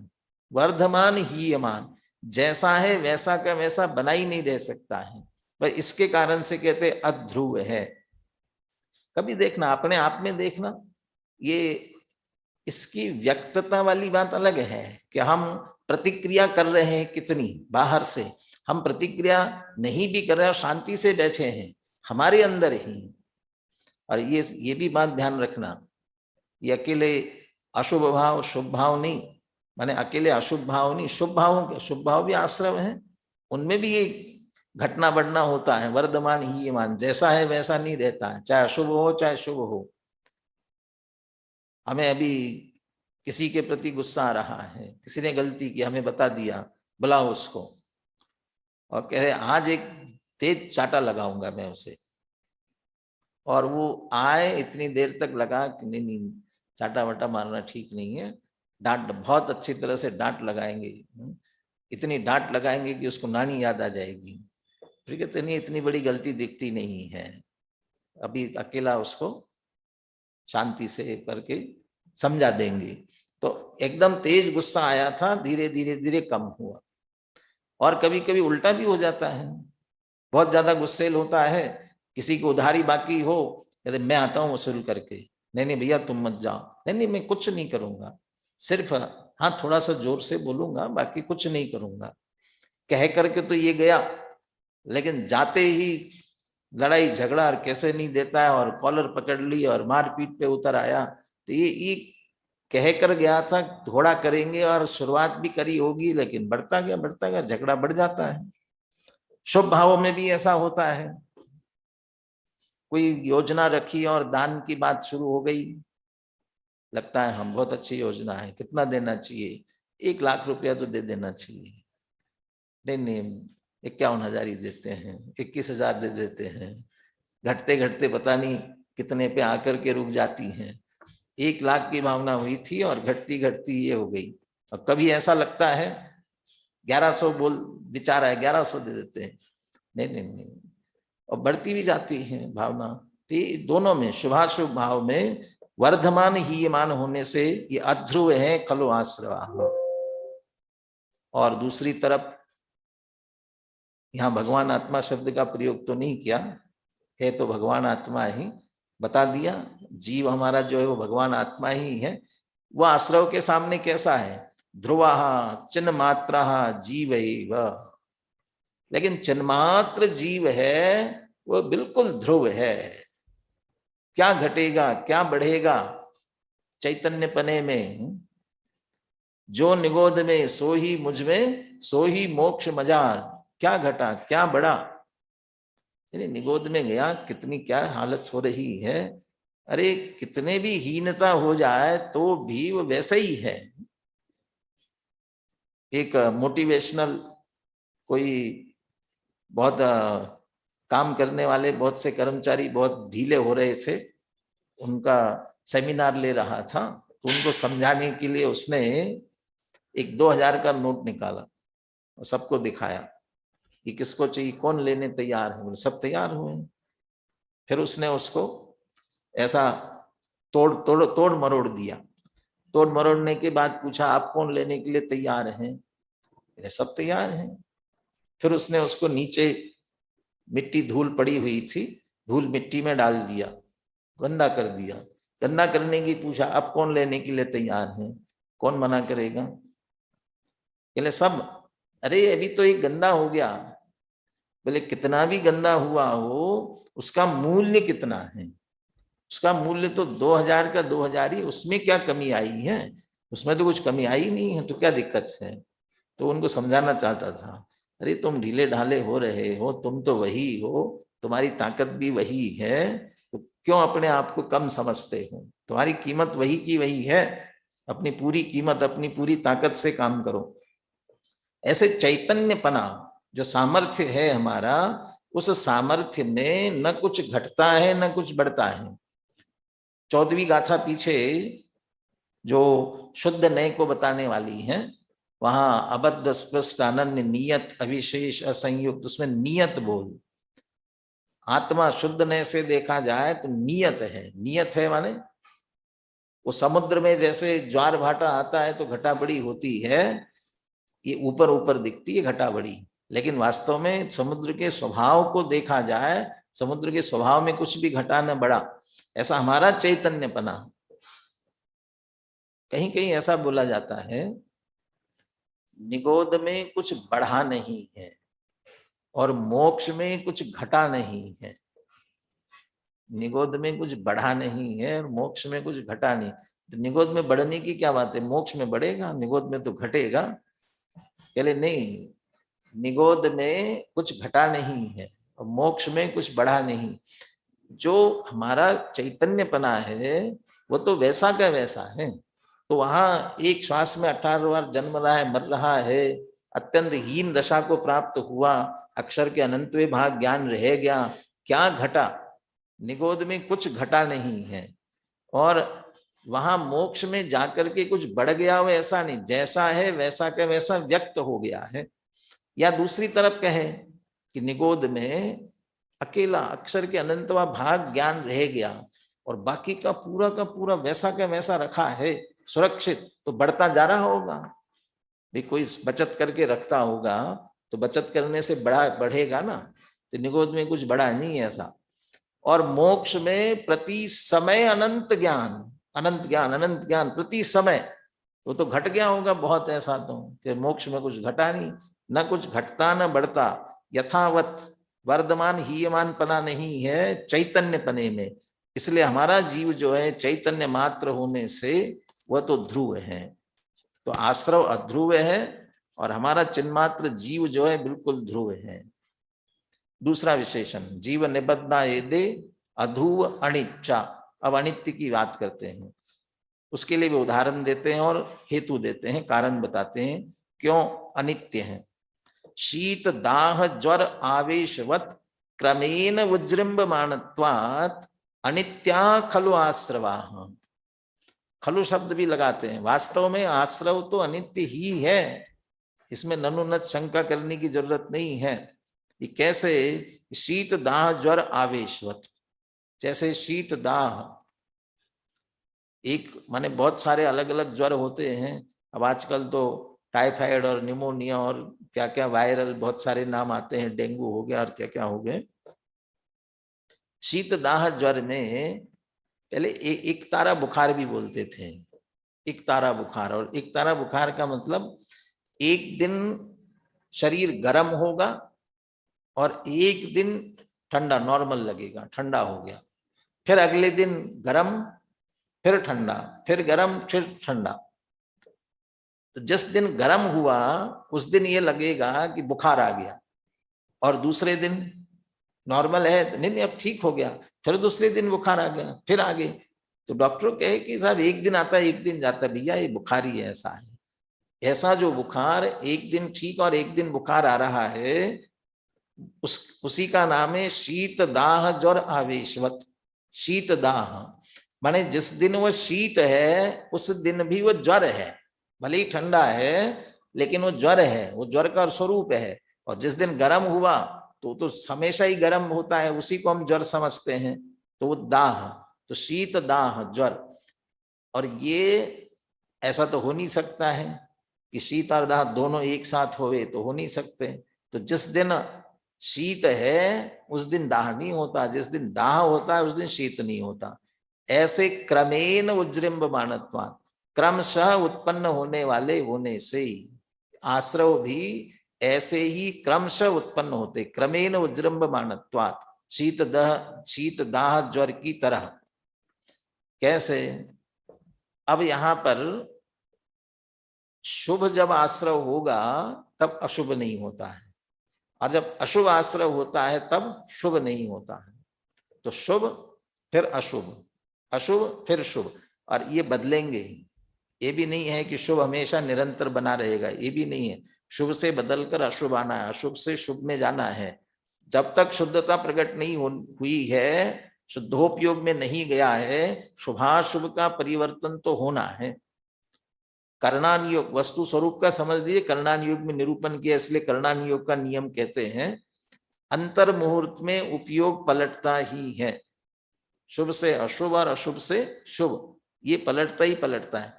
B: वर्धमान ही यमान, जैसा है वैसा का वैसा बना ही नहीं रह सकता है। वह इसके कारण से कहते अध्रुव है। कभी देखना, अपने आप में देखना, ये इसकी व्यक्तता वाली बात अलग है कि हम प्रतिक्रिया कर रहे हैं कितनी बाहर से, हम प्रतिक्रिया नहीं भी कर रहे हैं, शांति से बैठे हैं हमारे अंदर ही। और ये भी बात ध्यान रखना, ये अकेले अशुभ भाव शुभ भाव नहीं, माने अकेले अशुभ भाव नहीं, शुभ भाव भी आश्रव हैं, उनमें भी ये घटना बढ़ना होता है। वर्धमान ही ये मान, जैसा है वैसा नहीं रहता है, चाहे अशुभ हो चाहे शुभ हो। हमें अभी किसी के प्रति गुस्सा आ रहा है, किसी ने गलती की, हमें बता दिया, बुलाओ उसको, और कह रहे आज एक तेज चाटा लगाऊंगा मैं उसे, और वो आए इतनी देर तक लगा कि नहीं चाटा वाटा मारना ठीक नहीं है, डांट, बहुत अच्छी तरह से डांट लगाएंगे, इतनी डांट लगाएंगे कि उसको नानी याद आ जाएगी। ठीक है, तो नहीं, इतनी बड़ी गलती दिखती नहीं है, अभी अकेला उसको शांति से करके समझा देंगे। तो एकदम तेज गुस्सा आया था, धीरे धीरे धीरे कम हुआ। और कभी कभी उल्टा भी हो जाता है, बहुत ज्यादा गुस्सेल होता है, किसी को उधारी बाकी हो, कहते मैं आता हूँ वसूल करके, नहीं भैया तुम मत जाओ, नहीं मैं कुछ नहीं करूंगा, सिर्फ हाँ थोड़ा सा जोर से बोलूंगा, बाकी कुछ नहीं करूंगा, कह करके तो ये गया, लेकिन जाते ही लड़ाई झगड़ा और कैसे नहीं देता है, और कॉलर पकड़ ली और मारपीट पे उतर आया। तो ये कह कर गया था थोड़ा करेंगे, और शुरुआत भी करी होगी, लेकिन बढ़ता गया, झगड़ा बढ़ जाता है। शुभ भावों में भी ऐसा होता है, कोई योजना रखी और दान की बात शुरू हो गई, लगता है हम बहुत अच्छी योजना है, कितना देना चाहिए, 1 लाख रुपया तो दे देना चाहिए, नहीं नहीं, 51,000 ही देते हैं, 21,000 दे देते हैं, घटते घटते पता नहीं कितने पे आकर के रुक जाती हैं। 1 लाख की भावना हुई थी और घटती घटती ये हो गई। और कभी ऐसा लगता है 1100 बोल विचार है, 1100 दे देते हैं, नहीं नहीं नहीं, और बढ़ती भी जाती है भावना। तो दोनों में शुभाशुभ भाव में वर्धमान हीयमान होने से ये अध्रुव है खलो आश्रवा। और दूसरी तरफ यहाँ भगवान आत्मा शब्द का प्रयोग तो नहीं किया है, तो भगवान आत्मा ही बता दिया, जीव हमारा जो है वो भगवान आत्मा ही है। वह आश्रव के सामने कैसा है, ध्रुवा चिन्ह मात्रा जीव एव। लेकिन चिन्मात्र जीव है वो बिल्कुल ध्रुव है। क्या घटेगा क्या बढ़ेगा चैतन्य पने में, जो निगोद में सो ही मुझ में सो ही मोक्ष मजार। क्या घटा क्या बढ़ा, निगोद में गया कितनी क्या हालत हो रही है। अरे कितने भी हीनता हो जाए तो भी वो वैसा ही है। एक मोटिवेशनल कोई बहुत काम करने वाले बहुत से कर्मचारी बहुत ढीले हो रहे थे, उनका सेमिनार ले रहा था, तो उनको समझाने के लिए उसने एक 2000 का नोट निकाला और सबको दिखाया कि किसको चाहिए, कौन लेने तैयार है। सब तैयार हुए। फिर उसने उसको ऐसा तोड़ मरोड़ दिया। तोड़ मरोड़ने के बाद पूछा आप कौन लेने के लिए तैयार हैं, सब तैयार हैं। फिर उसने उसको नीचे मिट्टी धूल पड़ी हुई थी, धूल मिट्टी में डाल दिया, गंदा कर दिया। गंदा करने की पूछा आप कौन लेने के लिए तैयार हैं, कौन मना करेगा, बोले सब। अरे अभी तो एक गंदा हो गया। बोले कितना भी गंदा हुआ हो उसका मूल्य कितना है, उसका मूल्य तो 2000 का 2000 ही, उसमें क्या कमी आई है, उसमें तो कुछ कमी आई नहीं है, तो क्या दिक्कत है। तो उनको समझाना चाहता था, अरे तुम ढीले ढाले हो रहे हो, तुम तो वही हो, तुम्हारी ताकत भी वही है, तो क्यों अपने आप को कम समझते हो, तुम्हारी कीमत वही की वही है। अपनी पूरी कीमत अपनी पूरी ताकत से काम करो। ऐसे चैतन्यपना जो सामर्थ्य है हमारा, उस सामर्थ्य में न कुछ घटता है न कुछ बढ़ता है। 14वीं गाथा पीछे जो शुद्ध नय को बताने वाली है, वहां अबद्ध स्पष्ट अनन्य नियत अविशेष असंयुक्त, उसमें नियत बोल। आत्मा शुद्ध नय से देखा जाए तो नियत है। नियत है माने वो समुद्र में जैसे ज्वार भाटा आता है तो घटा बड़ी होती है, ये ऊपर ऊपर दिखती है घटा बड़ी, लेकिन वास्तव में समुद्र के स्वभाव को देखा जाए, समुद्र के स्वभाव में कुछ भी घटा न बढ़ा। ऐसा हमारा चैतन्यपना। कहीं कहीं ऐसा बोला जाता है निगोद में कुछ बढ़ा नहीं है और मोक्ष में कुछ घटा नहीं है। निगोद में कुछ बढ़ा नहीं है और मोक्ष में कुछ घटा नहीं। तो निगोद में बढ़ने की क्या बात है, मोक्ष में बढ़ेगा, निगोद में तो घटेगा। कहले नहीं, निगोद में कुछ घटा नहीं है और मोक्ष में कुछ बढ़ा नहीं। जो हमारा चैतन्यपना है वो तो वैसा का वैसा है। तो वहां एक श्वास में 18 बार जन्म रहा है, मर रहा है, अत्यंत हीन दशा को प्राप्त हुआ, अक्षर के अनंतवें भाग ज्ञान रह गया, क्या घटा। निगोद में कुछ घटा नहीं है। और वहां मोक्ष में जाकर के कुछ बढ़ गया हो ऐसा नहीं, जैसा है वैसा का वैसा व्यक्त हो गया है। या दूसरी तरफ कहे कि निगोद में अकेला अक्षर के अनंतवा भाग ज्ञान रह गया और बाकी का पूरा वैसा का वैसा रखा है सुरक्षित, तो बढ़ता जा रहा होगा। भी कोई बचत करके रखता होगा तो बचत करने से बढ़ेगा ना। तो निगोद में कुछ बढ़ा नहीं है ऐसा। और मोक्ष में प्रति समय अनंत ज्ञान प्रति समय, वो तो घट गया होगा बहुत ऐसा तो कि मोक्ष में कुछ घटा नहीं, न कुछ घटता न बढ़ता, यथावत वर्धमान हीयमान पना नहीं है चैतन्य पने में। इसलिए हमारा जीव जो है चैतन्य मात्र होने से वह तो ध्रुव है। तो आश्रव अध्रुव है और हमारा चिन्मात्र जीव जो है बिल्कुल ध्रुव है। दूसरा विशेषण जीव निबद्धना यदे अधुव अनिच्चा। अब अनित्य की बात करते हैं, उसके लिए भी उदाहरण देते हैं और हेतु देते हैं, कारण बताते हैं क्यों अनित्य है। शीत दाह ज्वर आवेशवत क्रमेण उज्जृंभमाणत्वात् अनित्या खलु आश्रवाः। खलु शब्द भी लगाते हैं। वास्तव में आश्रव तो अनित्य ही है, इसमें ननुनत शंका करने की जरूरत नहीं है। ये कैसे? शीत दाह ज्वर आवेशवत, जैसे शीत दाह एक माने बहुत सारे अलग अलग ज्वर होते हैं। अब आजकल तो टाइफाइड और निमोनिया और क्या क्या वायरल बहुत सारे नाम आते हैं, डेंगू हो गया और क्या क्या हो गए। शीत दाह ज्वर में पहले एक तारा बुखार भी बोलते थे, एक तारा बुखार। और एक तारा बुखार का मतलब एक दिन शरीर गर्म होगा और एक दिन ठंडा नॉर्मल लगेगा, ठंडा हो गया, फिर अगले दिन गर्म, फिर ठंडा, फिर गर्म, फिर ठंडा। तो जिस दिन गर्म हुआ उस दिन ये लगेगा कि बुखार आ गया, और दूसरे दिन नॉर्मल है, नहीं अब ठीक हो गया, फिर दूसरे दिन बुखार आ गया, फिर आगे। तो डॉक्टर कहे कि साहब एक दिन आता है एक दिन जाता है। भैया ये बुखार ही ऐसा है। ऐसा जो बुखार एक दिन ठीक और एक दिन बुखार आ रहा है, उसी का नाम है शीत दाह ज्वर आवेशवत। शीत दाह माने जिस दिन वो शीत है उस दिन भी वो ज्वर है, भले ही ठंडा है लेकिन वो ज्वर है, वो ज्वर का स्वरूप है। और जिस दिन गर्म हुआ तो हमेशा ही गर्म होता है, उसी को हम ज्वर समझते हैं, तो वो दाह, तो शीत दाह ज्वर। और ये ऐसा तो हो नहीं सकता है कि शीत और दाह दोनों एक साथ होवे, तो हो नहीं सकते। तो जिस दिन शीत है उस दिन दाह नहीं होता, जिस दिन दाह होता है उस दिन शीत नहीं होता। ऐसे क्रमेण उज्जृंभमाणत्वात्, क्रमशः उत्पन्न होने वाले होने से आश्रव भी ऐसे ही क्रमशः उत्पन्न होते, क्रमेण उज्जृंभमाणत्वात्, शीत दाह ज्वर की तरह। कैसे? अब यहां पर शुभ जब आश्रव होगा तब अशुभ नहीं होता है, और जब अशुभ आश्रव होता है तब शुभ नहीं होता है। तो शुभ फिर अशुभ, अशुभ फिर शुभ, और ये बदलेंगे ही। ये भी नहीं है कि शुभ हमेशा निरंतर बना रहेगा, ये भी नहीं है। शुभ से बदलकर अशुभ आना है, अशुभ से शुभ में जाना है। जब तक शुद्धता प्रकट नहीं हुई है, शुद्धोपयोग में नहीं गया है, शुभाशुभ का परिवर्तन तो होना है। कर्णानुयोग वस्तु स्वरूप का समझ लीजिए, कर्णानुयोग में निरूपण किया, इसलिए कर्णानुयोग का नियम कहते हैं अंतर मुहूर्त में उपयोग पलटता ही है। शुभ से अशुभ और अशुभ से शुभ, ये पलटता ही पलटता है।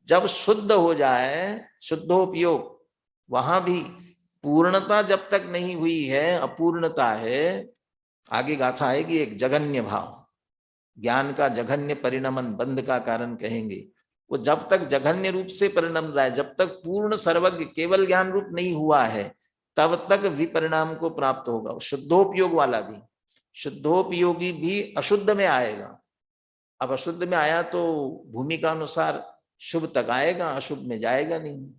B: जब शुद्ध हो जाए, शुद्धोपयोग, वहां भी पूर्णता जब तक नहीं हुई है, अपूर्णता है। आगे गाथा आएगी एक जघन्य भाव, ज्ञान का जघन्य परिणमन, बंध का कारण कहेंगे। वो जब तक जघन्य रूप से परिणम रहा है, जब तक पूर्ण सर्वज्ञ केवल ज्ञान रूप नहीं हुआ है, तब तक विपरिणाम को प्राप्त होगा। शुद्धोपयोग वाला भी, शुद्धोपयोगी भी अशुद्ध में आएगा। अब अशुद्ध में आया तो भूमिका अनुसार शुभ तक आएगा, अशुभ में जाएगा नहीं।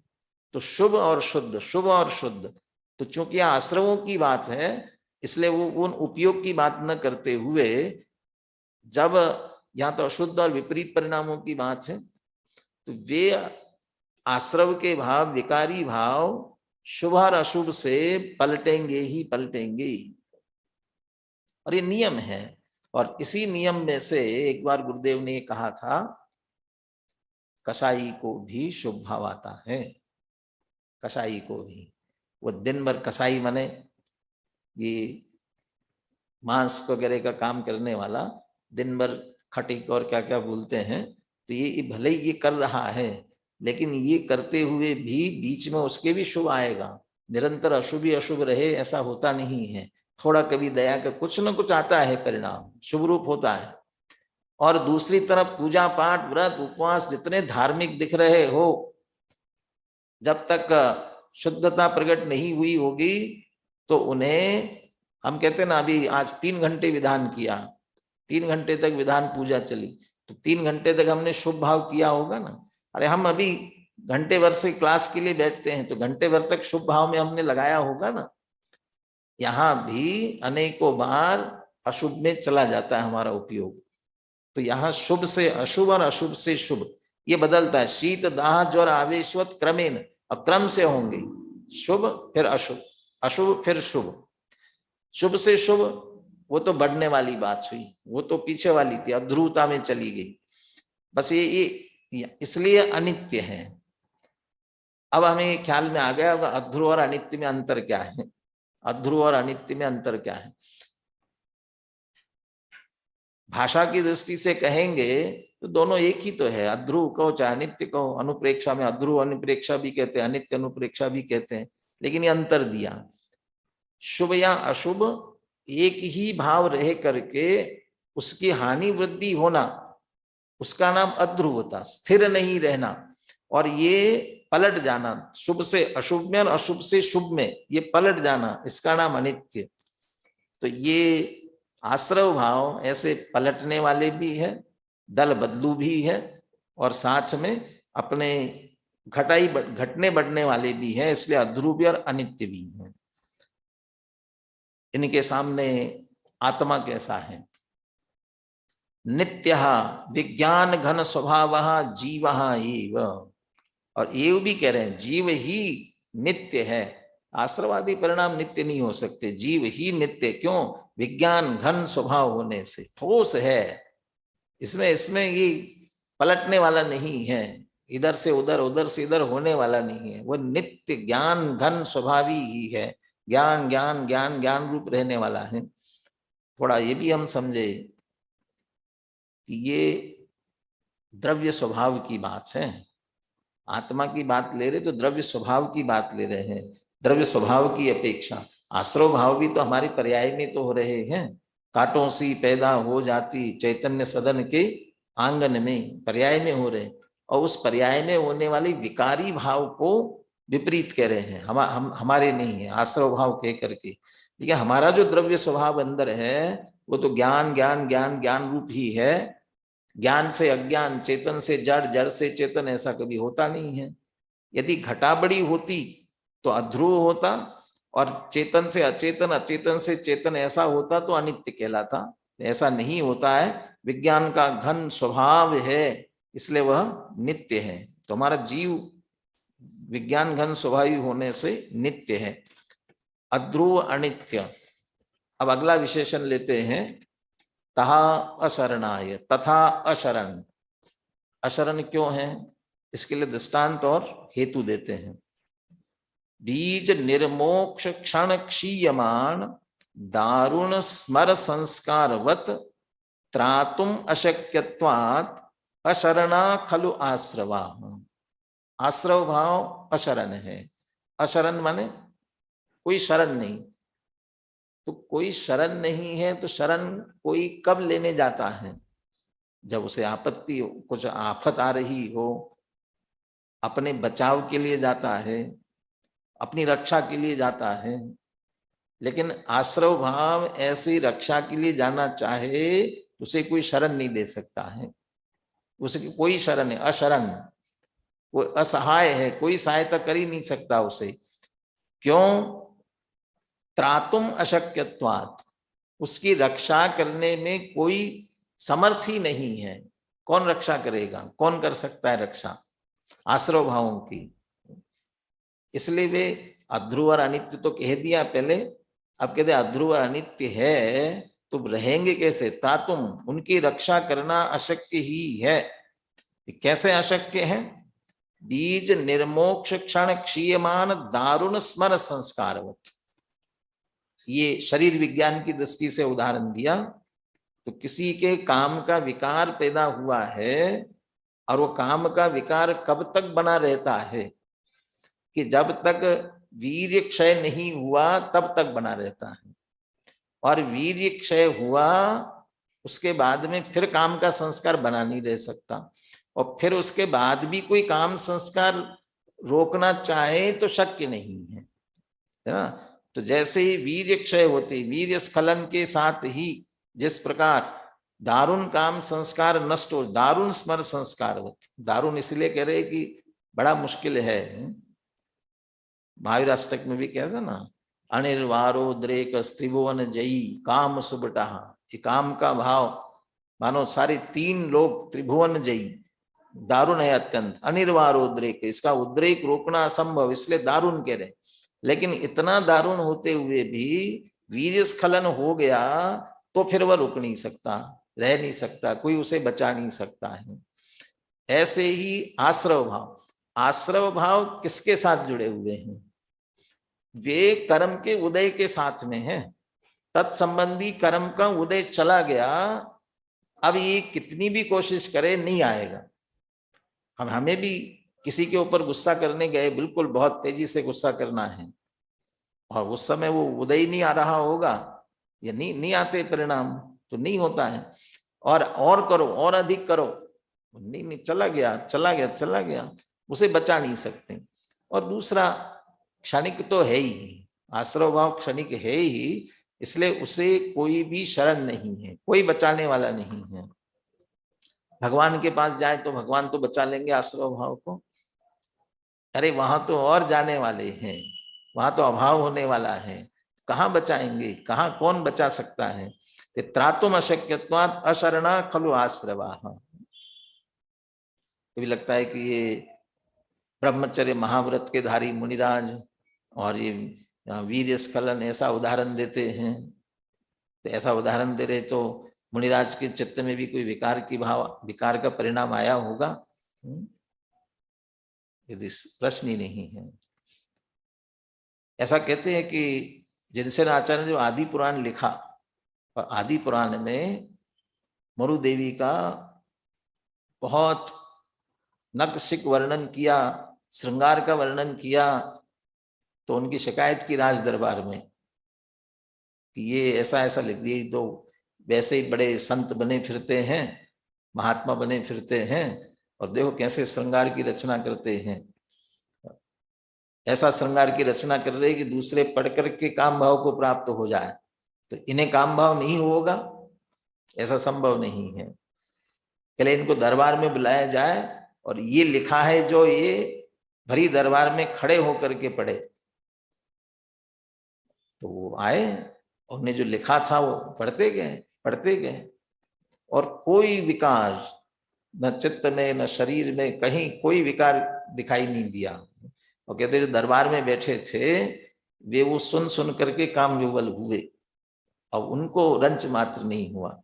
B: तो शुभ और शुद्ध, शुभ और शुद्ध। तो चूंकि आश्रवों की बात है, इसलिए वो उन उपयोग की बात न करते हुए, जब यहाँ तो अशुद्ध और विपरीत परिणामों की बात है, तो वे आश्रव के भाव, विकारी भाव शुभ और अशुभ से पलटेंगे ही पलटेंगे, और ये नियम है। और इसी नियम में से एक बार गुरुदेव ने कहा था, कसाई को भी शुभ भाव आता है। कसाई को भी, वो दिन भर कसाई माने ये मांस वगैरह का काम करने वाला, दिन भर खटिक और क्या क्या बोलते हैं, तो ये भले ही ये कर रहा है, लेकिन ये करते हुए भी बीच में उसके भी शुभ आएगा। निरंतर अशुभ ही अशुभ रहे ऐसा होता नहीं है। थोड़ा कभी दया का कुछ न कुछ आता है, परिणाम शुभ रूप होता है। और दूसरी तरफ पूजा पाठ, व्रत, उपवास जितने धार्मिक दिख रहे हो, जब तक शुद्धता प्रकट नहीं हुई होगी तो उन्हें हम कहते हैं ना, अभी आज 3 घंटे विधान किया, 3 घंटे तक विधान पूजा चली, तो 3 घंटे तक हमने शुभ भाव किया होगा ना। अरे हम अभी घंटे भर से क्लास के लिए बैठते हैं, तो घंटे भर तक शुभ भाव में हमने लगाया होगा ना। यहाँ भी अनेकों बार अशुभ में चला जाता है हमारा उपयोग। तो यहाँ शुभ से अशुभ और अशुभ से शुभ ये बदलता है। शीत दाह ज्वर आवेशवत क्रमेण, अब क्रम से होंगे। शुभ फिर अशुभ, अशुभ फिर शुभ, शुभ से शुभ वो तो बढ़ने वाली बात हुई, वो तो पीछे वाली थी, अब ध्रुवता में चली गई। बस ये इसलिए अनित्य है। अब हमें ख्याल में आ गया अध्रुव और अनित्य में अंतर क्या है। अध्रुव और अनित्य में अंतर क्या है? भाषा की दृष्टि से कहेंगे तो दोनों एक ही तो है, अध्रुव कहो चाहे अनित्य कहो। अनुप्रेक्षा में अध्रुव अनुप्रेक्षा भी कहते हैं, अनित्य अनुप्रेक्षा भी कहते हैं, लेकिन ये अंतर दिया। शुभ या अशुभ एक ही भाव रह करके उसकी हानि वृद्धि होना, उसका नाम अध्रुवता, स्थिर नहीं रहना। और ये पलट जाना, शुभ से अशुभ में और अशुभ से शुभ में ये पलट जाना, इसका नाम अनित्य। तो ये आश्रव भाव ऐसे पलटने वाले भी है, दल बदलू भी है, और साथ में अपने घटने बढ़ने वाले भी है, इसलिए अध्रुव भी और अनित्य भी है। इनके सामने आत्मा कैसा है? नित्य विज्ञान घन स्वभाव जीव एव, और एव भी कह रहे हैं जीव ही नित्य है। आश्रवादी परिणाम नित्य नहीं हो सकते, जीव ही नित्य। क्यों? विज्ञान घन स्वभाव होने से, ठोस है, इसमें ये पलटने वाला नहीं है, इधर से उधर उधर से इधर होने वाला नहीं है, वो नित्य ज्ञान घन स्वभावी ही है, ज्ञान ज्ञान ज्ञान ज्ञान रूप रहने वाला है। थोड़ा ये भी हम समझे कि ये द्रव्य स्वभाव की बात है, आत्मा की बात ले रहे तो द्रव्य स्वभाव की बात ले रहे हैं। द्रव्य स्वभाव की अपेक्षा आश्रव भाव भी तो हमारे पर्याय में तो हो रहे हैं। कांटों सी पैदा हो जाती चैतन्य सदन के आंगन में, पर्याय में हो रहे, और उस पर्याय में होने वाली विकारी भाव को विपरीत कह रहे हैं। हम हमारे नहीं है, आश्रव भाव कह करके। ठीक है, हमारा जो द्रव्य स्वभाव अंदर है वो तो ज्ञान ज्ञान ज्ञान ज्ञान रूप ही है। ज्ञान से अज्ञान, चेतन से जड़, जड़ से चेतन, ऐसा कभी होता नहीं है। यदि घटा बड़ी होती तो अध्रुव होता, और चेतन से अचेतन, अचेतन से चेतन ऐसा होता तो अनित्य कहलाता। ऐसा नहीं होता है, विज्ञान का घन स्वभाव है इसलिए वह नित्य है। तो हमारा जीव विज्ञान घन स्वभावी होने से नित्य है, अध्रुव अनित्य। अब अगला विशेषण लेते हैं, तथा अशरणाय, तथा अशरण। अशरण क्यों है? इसके लिए दृष्टांत और हेतु देते हैं। बीज निर्मोक्ष क्षण क्षीयमान दारुण स्मर संस्कारवत त्रातुम अशक्यत्वात् अशरणा खलु आश्रवा। आश्रव भाव अशरण है। अशरण माने कोई शरण नहीं। तो कोई शरण नहीं है तो शरण कोई कब लेने जाता है? जब उसे आपत्ति हो, कुछ आफत आ रही हो, अपने बचाव के लिए जाता है, अपनी रक्षा के लिए जाता है। लेकिन आश्रव भाव ऐसी रक्षा के लिए जाना चाहे तो उसे कोई शरण नहीं दे सकता है। उसे कोई शरण है, अशरण, वो असहाय है, कोई सहायता कर ही नहीं सकता उसे। क्यों? त्रातुम अशक्यत्वात्, उसकी रक्षा करने में कोई समर्थ ही नहीं है। कौन रक्षा करेगा? कौन कर सकता है रक्षा आश्रव भावों की? इसलिए वे अध्रुव और अनित्य तो कह दिया पहले, अब कहते अध्रुव और अनित्य है तो रहेंगे कैसे? त्रातुम, उनकी रक्षा करना अशक्य ही है। कैसे अशक्य है? बीज निर्मोक्ष क्षण क्षीयमान दारुण स्मर संस्कारवत। ये शरीर विज्ञान की दृष्टि से उदाहरण दिया। तो किसी के काम का विकार पैदा हुआ है, और वो काम का विकार कब तक बना रहता है? कि जब तक वीर्य क्षय नहीं हुआ तब तक बना रहता है। और वीर्य क्षय हुआ उसके बाद में फिर काम का संस्कार बना नहीं रह सकता, और फिर उसके बाद भी कोई काम संस्कार रोकना चाहे तो शक्य नहीं है ना। तो जैसे ही वीर्य क्षय होते, वीर्य स्खलन के साथ ही जिस प्रकार दारुण काम संस्कार नष्ट हो, दारुण स्मर संस्कार, दारुण इसलिए कह रहे कि बड़ा मुश्किल है। महावीर अष्टक में भी कहता ना, अनिर्वारो द्रेक त्रिभुवन जयी काम सुबटा। ये काम का भाव मानो सारे 3 लोग त्रिभुवन जयी, दारुण है अत्यंत। अनिर्वारो उद्रेक, इसका उद्रेक रोकना असंभव, इसलिए दारुण कह रहे। लेकिन इतना दारुण होते हुए भी वीर्य स्खलन हो गया तो फिर वह रुक नहीं सकता, रह नहीं सकता, कोई उसे बचा नहीं सकता है। ऐसे ही आश्रव भाव, आश्रव भाव किसके साथ जुड़े हुए हैं? वे कर्म के उदय के साथ में है। तत्संबंधी कर्म का उदय चला गया, अब ये कितनी भी कोशिश करे नहीं आएगा। हमें भी किसी के ऊपर गुस्सा करने गए, बिल्कुल बहुत तेजी से गुस्सा करना है, और उस समय वो उदय ही नहीं आ रहा होगा, या नहीं आते परिणाम, तो नहीं होता है। और करो, और अधिक करो, नहीं चला गया, उसे बचा नहीं सकते। और दूसरा क्षणिक तो है ही, आश्रव भाव क्षणिक है ही, इसलिए उसे कोई भी शरण नहीं है, कोई बचाने वाला नहीं है। भगवान के पास जाए तो भगवान तो बचा लेंगे आश्रव भाव को, अरे वहां तो और जाने वाले हैं, वहां तो अभाव होने वाला है, कहाँ बचाएंगे, कहाँ कौन बचा सकता है? त्रातुम अशक्यत्वात् अशरणा खलु आश्रवाः। भी लगता है कि ये ब्रह्मचर्य महाव्रत के धारी मुनिराज और ये वीर्य स्खलन ऐसा उदाहरण देते हैं, तो ऐसा उदाहरण दे रहे तो मुनिराज के चित्त में भी कोई विकार का परिणाम आया होगा? यदि प्रश्न ही नहीं है। ऐसा कहते हैं कि जिनसेन आचार्य ने जो आदि पुराण लिखा, और आदि पुराण में मरु देवी का बहुत नखशिख वर्णन किया, श्रृंगार का वर्णन किया, तो उनकी शिकायत की राज दरबार में कि ये ऐसा ऐसा लिख दिए, तो वैसे ही बड़े संत बने फिरते हैं, महात्मा बने फिरते हैं, और देखो कैसे श्रृंगार की रचना करते हैं। ऐसा श्रृंगार की रचना कर रहे कि दूसरे पढ़ करके काम भाव को प्राप्त हो जाए, तो इन्हें काम भाव नहीं होगा, ऐसा संभव नहीं है। पहले इनको दरबार में बुलाया जाए और ये लिखा है जो ये भरी दरबार में खड़े होकर के पढ़े, तो वो आए, उन्हें जो लिखा था वो पढ़ते गए, और कोई विकार न चित्त में न शरीर में कहीं कोई विकार दिखाई नहीं दिया। और कहते जो दरबार में बैठे थे वे वो सुन करके काम विवल हुए, और उनको रंच मात्र नहीं हुआ।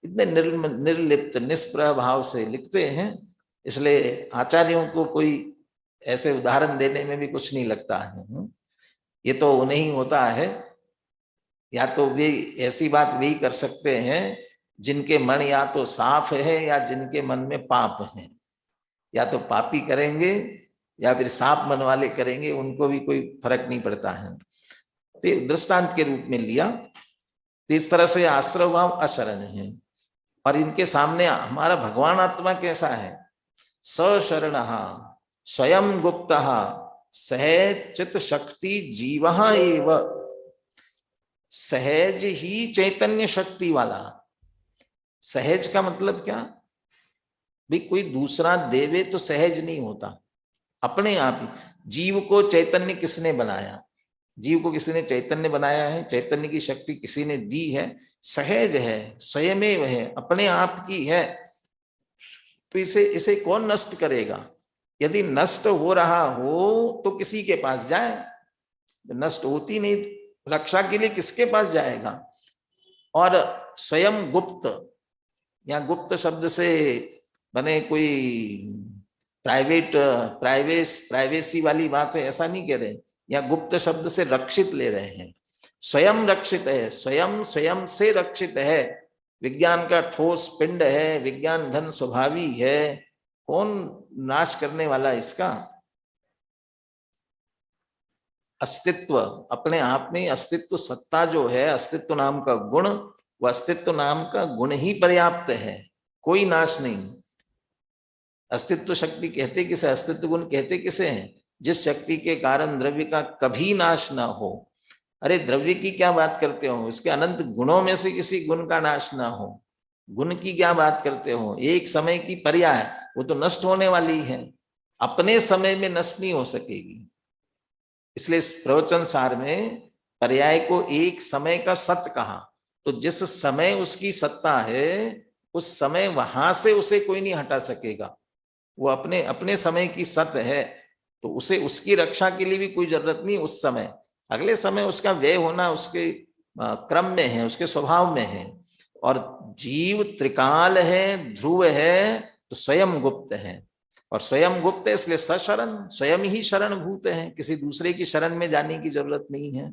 B: इतने निर्लिप्त निष्प्रह भाव से लिखते हैं, इसलिए आचार्यों को कोई ऐसे उदाहरण देने में भी कुछ नहीं लगता है। ये तो उन्हें ही होता है, या तो वे ऐसी बात वही कर सकते हैं जिनके मन या तो साफ है या जिनके मन में पाप है, या तो पापी करेंगे या फिर साफ मन वाले करेंगे, उनको भी कोई फर्क नहीं पड़ता है। तो दृष्टांत के रूप में लिया, तो इस तरह से आश्रव भाव अशरण है। और इनके सामने हमारा भगवान आत्मा कैसा है? सशरण स्वयं गुप्त सहज चित शक्ति जीव एव, सहज ही चैतन्य शक्ति वाला। सहज का मतलब क्या? भी कोई दूसरा देवे तो सहज नहीं होता, अपने आप ही। जीव को चैतन्य किसने बनाया? जीव को किसी ने चैतन्य बनाया है, चैतन्य की शक्ति किसी ने दी है, सहज है, स्वयमेव है, अपने आप की है। तो इसे कौन नष्ट करेगा? यदि नष्ट हो रहा हो तो किसी के पास जाए, नष्ट होती नहीं, रक्षा के लिए किसके पास जाएगा? और स्वयं गुप्त, या गुप्त शब्द से बने कोई प्राइवेसी वाली बात है, ऐसा नहीं कह रहे, या गुप्त शब्द से रक्षित ले रहे हैं। स्वयं रक्षित है, स्वयं से रक्षित है। विज्ञान का ठोस पिंड है, विज्ञान घन स्वभावी है, कौन नाश करने वाला इसका? अस्तित्व, अपने आप में अस्तित्व सत्ता जो है, अस्तित्व नाम का गुण, वह अस्तित्व नाम का गुण ही पर्याप्त है, कोई नाश नहीं। अस्तित्व शक्ति कहते किसे, अस्तित्व गुण कहते किसे हैं? जिस शक्ति के कारण द्रव्य का कभी नाश ना हो। अरे द्रव्य की क्या बात करते हो, इसके अनंत गुणों में से किसी गुण का नाश ना हो, गुण की क्या बात करते हो? एक समय की पर्याय, वो तो नष्ट होने वाली है, अपने समय में नष्ट नहीं हो सकेगी। इसलिए प्रवचन सार में पर्याय को एक समय का सत कहा। तो जिस समय उसकी सत्ता है, उस समय वहां से उसे कोई नहीं हटा सकेगा, वो अपने समय की सत है। तो उसे उसकी रक्षा के लिए भी कोई जरूरत नहीं उस समय। अगले समय उसका व्यय होना उसके क्रम में है, उसके स्वभाव में है। और जीव त्रिकाल है, ध्रुव है, तो स्वयं गुप्त है। और स्वयं गुप्त है इसलिए सशरण, स्वयं ही शरण भूत है, किसी दूसरे की शरण में जाने की जरूरत नहीं है,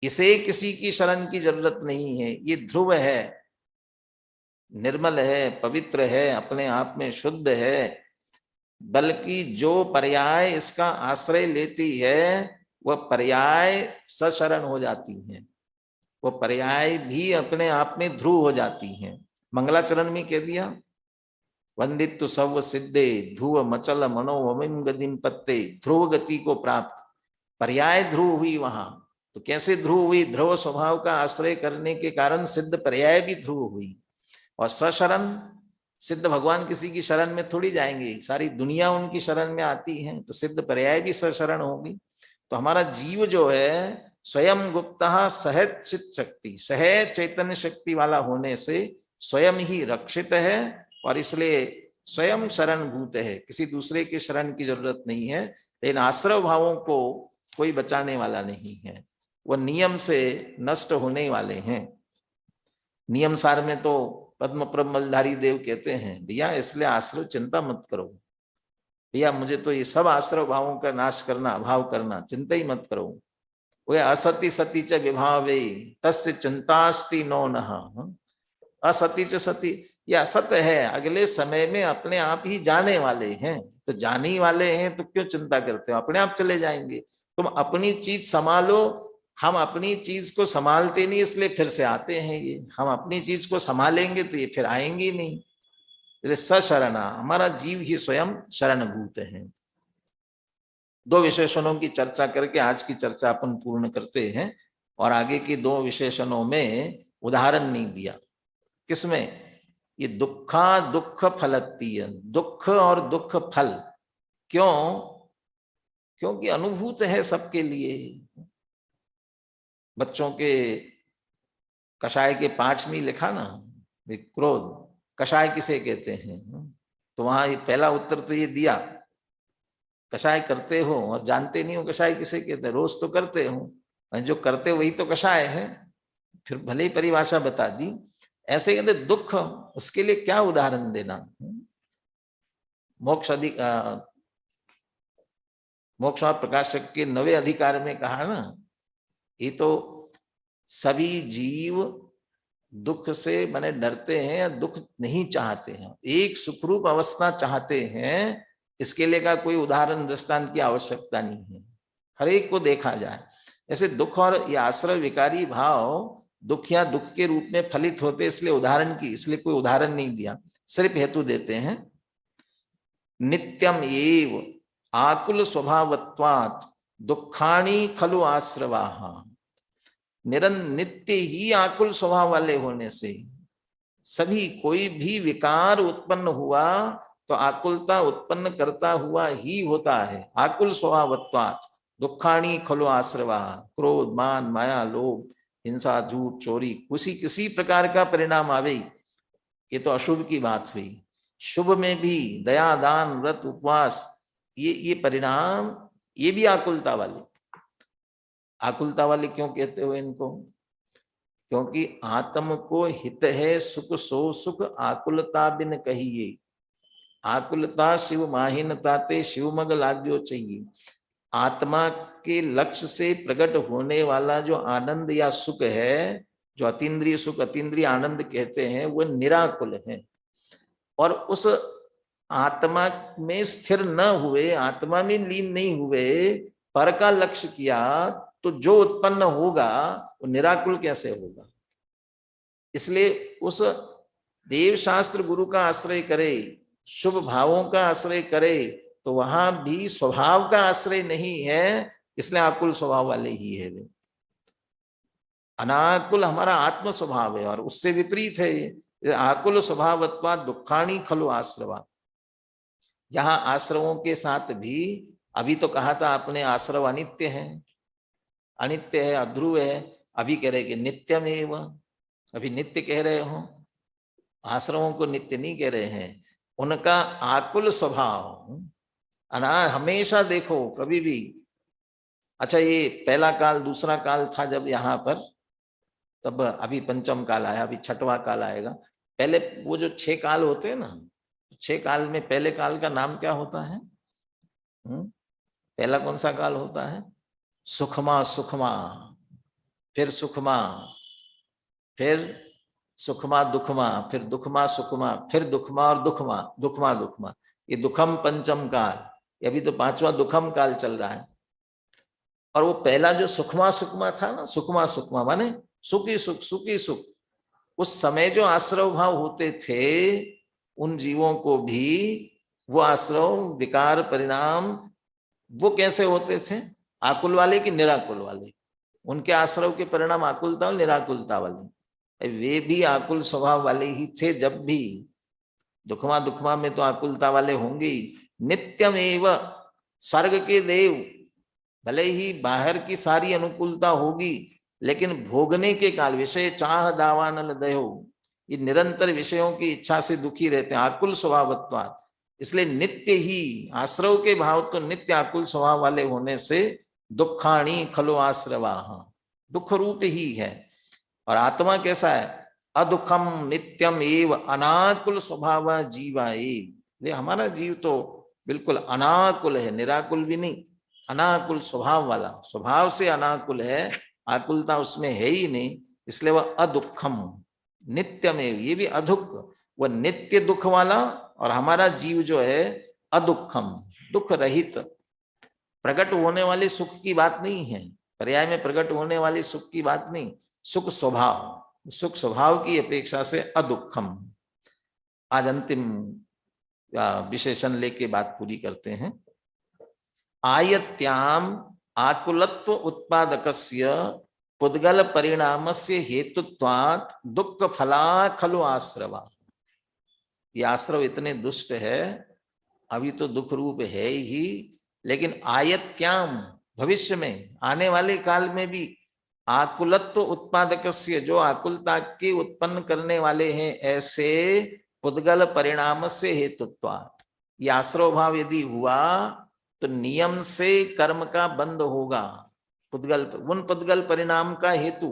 B: इसे किसी की शरण की जरूरत नहीं है। ये ध्रुव है, निर्मल है, पवित्र है, अपने आप में शुद्ध है। बल्कि जो पर्याय इसका आश्रय लेती है वह पर्याय सशरण हो जाती है, वो पर्याय भी अपने आप में ध्रुव हो जाती हैं। मंगलाचरण में कह दिया, वंदित सव सिद्धे ध्रुव मचल मनोवमिम गतिम पत्ते, ध्रुव गति को प्राप्त। पर्याय ध्रुव हुई वहां। तो कैसे ध्रुव हुई? ध्रुव स्वभाव का आश्रय करने के कारण सिद्ध पर्याय भी ध्रुव हुई। और सशरण, सिद्ध भगवान किसी की शरण में थोड़ी जाएंगे, सारी दुनिया उनकी शरण में आती है, तो सिद्ध पर्याय भी सशरण होगी। तो हमारा जीव जो है स्वयं गुप्तः सहज चित शक्ति, सहज चैतन्य शक्ति वाला होने से स्वयं ही रक्षित है, और इसलिए स्वयं शरण भूत है, किसी दूसरे के शरण की जरूरत नहीं है। लेकिन आश्रय भावों को कोई बचाने वाला नहीं है, वह नियम से नष्ट होने वाले हैं। नियम सार में तो पद्म प्रमलधारी देव कहते हैं, भैया इसलिए आश्रय चिंता मत करो, भैया मुझे तो ये सब आश्रय भावों का नाश करना, अभाव करना, चिंता ही मत करो। वे असति सती च विभावे तस्य चिंतास्ति नो नः। असति च सती, ये असत है, अगले समय में अपने आप ही जाने वाले हैं, तो जाने ही वाले हैं तो क्यों चिंता करते हो, अपने आप चले जाएंगे। तुम अपनी चीज संभालो, हम अपनी चीज को संभालते नहीं इसलिए फिर से आते हैं ये, हम अपनी चीज को संभालेंगे तो ये फिर आएंगे नहीं। इसलिए सशरणा, हमारा जीव ही स्वयं शरणभूत है। दो विशेषणों की चर्चा करके आज की चर्चा अपन पूर्ण करते हैं। और आगे की दो विशेषणों में उदाहरण नहीं दिया। किसमें? ये दुखा दुख फलतीय, दुख और दुख फल। क्यों? क्योंकि अनुभूत है सबके लिए। बच्चों के कषाय के पाठ में लिखा ना, क्रोध कषाय किसे कहते हैं, तो वहां पहला उत्तर तो ये दिया, कषाय करते हो और जानते नहीं हो कषाय किसे कहते हैं, रोज तो करते हो, जो करते वही तो कषाय है। फिर भले ही परिभाषा बता दी। ऐसे कहते दुख, उसके लिए क्या उदाहरण देना? मोक्ष और प्रकाशक के 9वें अधिकार में कहा ना, ये तो सभी जीव दुख से माने डरते हैं या दुख नहीं चाहते हैं, एक सुखरूप अवस्था चाहते हैं। इसके लिए का कोई उदाहरण दृष्टांत की आवश्यकता नहीं है, हर एक को देखा जाए। ऐसे दुख और ये आश्रय विकारी भाव दुख या दुख के रूप में फलित होते, इसलिए उदाहरण की, इसलिए कोई उदाहरण नहीं दिया, सिर्फ हेतु देते हैं। नित्यम एव आकुल स्वभावत्वात् दुखानी खलु आश्रवाहा। नित्य ही आकुल स्वभाव वाले होने से सभी, कोई भी विकार उत्पन्न हुआ तो आकुलता उत्पन्न करता हुआ ही होता है। आकुल स्वभावत्वात् दुखानी खलु आश्रवा। क्रोध, मान, माया, लोभ, हिंसा, झूठ, चोरी, किसी प्रकार का परिणाम आवे, ये तो अशुभ की बात हुई। शुभ में भी दया, दान, व्रत, उपवास, ये परिणाम, ये भी आकुलता वाले। आकुलता वाले क्यों कहते हो इनको? क्योंकि आत्म को हित है सुख सो सुख, आकुलता बिन कहिए। आकुलता शिव माहिनता ते शिव मग लाग्यो चाहिए। आत्मा के लक्ष्य से प्रकट होने वाला जो आनंद या सुख है, जो अतीन्द्रिय सुख, अतीन्द्रिय आनंद कहते हैं, वो निराकुल है। और उस आत्मा में स्थिर न हुए, आत्मा में लीन नहीं हुए, पर का लक्ष्य किया तो जो उत्पन्न होगा वो निराकुल कैसे होगा? इसलिए उस देव शास्त्र गुरु का आश्रय करे, शुभ भावों का आश्रय करे, तो वहां भी स्वभाव का आश्रय नहीं है, इसलिए आकुल स्वभाव वाले ही है वे। अनाकुल हमारा आत्म स्वभाव है, और उससे विपरीत है ये आकुल स्वभावत्वा दुखानी खलु आश्रवा। जहां आश्रवों के साथ भी, अभी तो कहा था आपने आश्रव अनित्य है, अनित्य है, अध्रुव है, अभी कह रहे कि नित्यम एवं, अभी नित्य कह रहे हो, आश्रमों को नित्य नहीं कह रहे हैं। उनका आकुल स्वभाव, हमेशा देखो कभी भी। अच्छा, ये पहला काल दूसरा काल था जब यहाँ पर, तब अभी पंचम काल आया, अभी छठवां काल आएगा। पहले वो जो 6 काल होते हैं ना, 6 काल में पहले काल का नाम क्या होता है? पहला कौन सा काल होता है? सुखमा सुखमा, फिर सुखमा, फिर सुखमा दुखमा, फिर दुखमा सुखमा, फिर दुखमा और दुखमा, दुखमा दुखमा, ये दुखम पंचम काल। अभी तो 5वां दुखम काल चल रहा है। और वो पहला जो सुखमा सुखमा था ना, सुखमा सुखमा माने सुखी सुख, सुखी सुख, उस समय जो आश्रव भाव होते थे उन जीवों को भी वो आश्रव विकार परिणाम वो कैसे होते थे? आकुल वाले कि निराकुल वाले? उनके आश्रव के परिणाम आकुलता और निराकुलता वाले। वे भी आकुल स्वभाव वाले ही थे जब भी। दुखमा दुखमा में तो आकुलता वाले होंगे ही। नित्यम एव स्वर्ग के देव, भले ही बाहर की सारी अनुकूलता होगी, लेकिन भोगने के काल विषय चाह दावानल दयो, ये निरंतर विषयों की इच्छा से दुखी रहते हैं, आकुल स्वभावत्वात्। इसलिए नित्य ही आश्रव के भाव तो नित्य आकुल स्वभाव वाले होने से दुखाणी खलो आश्रवा, दुख रूप ही है। और आत्मा कैसा है? अदुखम नित्यम एव अनाकुल स्वभाव जीवा एव। ये हमारा जीव तो बिल्कुल अनाकुल है, निराकुल भी नहीं, अनाकुल स्वभाव वाला, स्वभाव से अनाकुल है, आकुलता उसमें है ही नहीं, इसलिए वह अदुखम नित्यमेव। ये भी अदुख, वह नित्य दुख वाला, और हमारा जीव जो है अदुखम, दुख रहित। प्रकट होने वाले सुख की बात नहीं है, पर्याय में प्रकट होने वाली सुख की बात नहीं, सुख स्वभाव, सुख स्वभाव की अपेक्षा से अदुखम। आज अंतिम विशेषण लेके बात पूरी करते हैं। आयत्याम आकुलत्व उत्पादकस्य पुद्गल परिणामस्य हेतुत्वात् दुख फला खलु आश्रवा। ये आश्रव इतने दुष्ट है, अभी तो दुख रूप है ही, लेकिन आयत्याम भविष्य में आने वाले काल में भी आकुलत्व उत्पादकस्य, जो आकुलता के उत्पन्न करने वाले हैं, ऐसे पुद्गल परिणाम से हेतुत्वात्, ये आश्रव भाव यदि हुआ तो नियम से कर्म का बंद होगा। पुद्गल, उन पुद्गल परिणाम का हेतु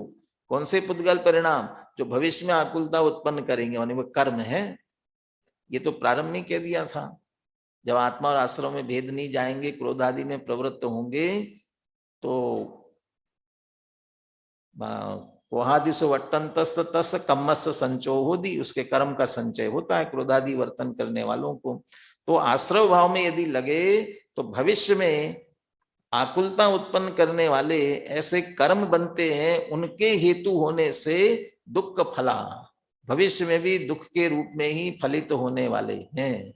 B: कौन से पुद्गल परिणाम? जो भविष्य में आकुलता उत्पन्न करेंगे, माने वो कर्म है। ये तो प्रारंभ में कह दिया था, जब आत्मा और आश्रव में भेद नहीं जाएंगे, क्रोध आदि में प्रवृत्त होंगे, तो कोहादिश वट्टन तस् तस् कम्मस संचो हो दी, उसके कर्म का संचय होता है क्रोधादि वर्तन करने वालों को। तो आश्रव भाव में यदि लगे तो भविष्य में आकुलता उत्पन्न करने वाले ऐसे कर्म बनते हैं, उनके हेतु होने से दुख फला, भविष्य में भी दुख के रूप में ही फलित होने वाले हैं।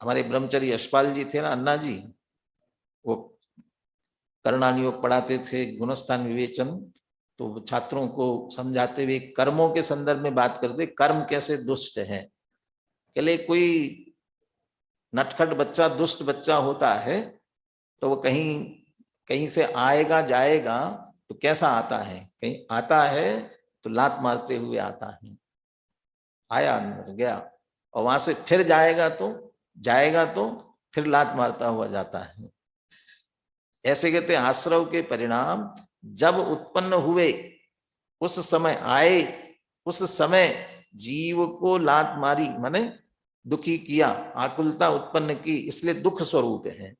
B: हमारे ब्रह्मचर्य यशपाल जी थे ना, अन्ना जी, वो कर्णानुयोग पढ़ाते थे, गुणस्थान विवेचन, तो छात्रों को समझाते हुए कर्मों के संदर्भ में बात करते, कर्म कैसे दुष्ट है। कहले कोई नटखट बच्चा, दुष्ट बच्चा होता है, तो वो कहीं से आएगा जाएगा तो कैसा आता है? कहीं आता है तो लात मारते हुए आता है, आया अंदर गया, और वहां से फिर जाएगा तो फिर लात मारता हुआ जाता है। ऐसे कहते हैं आश्रव के परिणाम जब उत्पन्न हुए, उस समय आए, उस समय जीव को लात मारी, माने दुखी किया, आकुलता उत्पन्न की, इसलिए दुख स्वरूप है।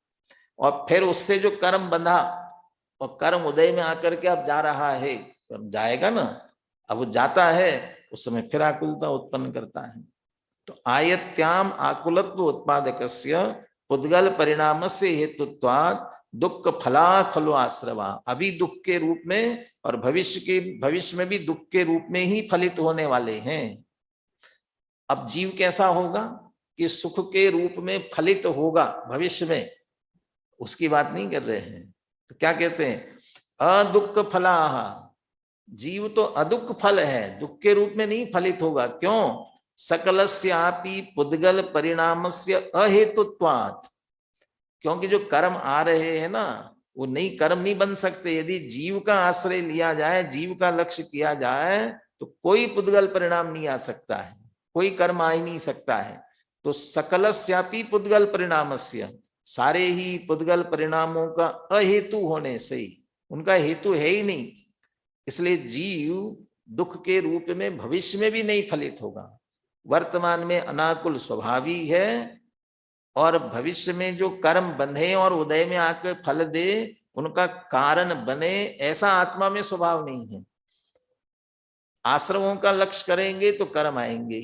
B: और फिर उससे जो कर्म बंधा, और कर्म उदय में आकर के अब जा रहा है, जाएगा ना, अब वो जाता है, उस समय फिर आकुलता उत्पन्न करता है। तो आयत्याम आकुलत्व उत्पादकस्य पुद्गल परिणामस्य हेतुत्वात् दुख फला खलु आश्रवा। अभी दुख के रूप में और भविष्य में भी दुख के रूप में ही फलित होने वाले हैं। अब जीव कैसा होगा कि सुख के रूप में फलित होगा भविष्य में, उसकी बात नहीं कर रहे हैं। तो क्या कहते हैं? अदुख फला, जीव तो अदुख फल है, दुख के रूप में नहीं फलित होगा। क्यों? सकलस्यापि पुद्गल परिणामस्य अहेतुत्वात्, क्योंकि जो कर्म आ रहे हैं ना, वो नई कर्म नहीं बन सकते। यदि जीव का आश्रय लिया जाए, जीव का लक्ष्य किया जाए, तो कोई पुद्गल परिणाम नहीं आ सकता है, कोई कर्म आ ही नहीं सकता है। तो सकलस्यापि पुद्गल परिणामस्य, सारे ही पुद्गल परिणामों का अहेतु होने से ही, उनका हेतु है ही नहीं, इसलिए जीव दुख के रूप में भविष्य में भी नहीं फलित होगा। वर्तमान में अनाकुल स्वभावी है और भविष्य में जो कर्म बंधे और उदय में आकर फल दे उनका कारण बने, ऐसा आत्मा में स्वभाव नहीं है। आश्रमों का लक्ष्य करेंगे तो कर्म आएंगे,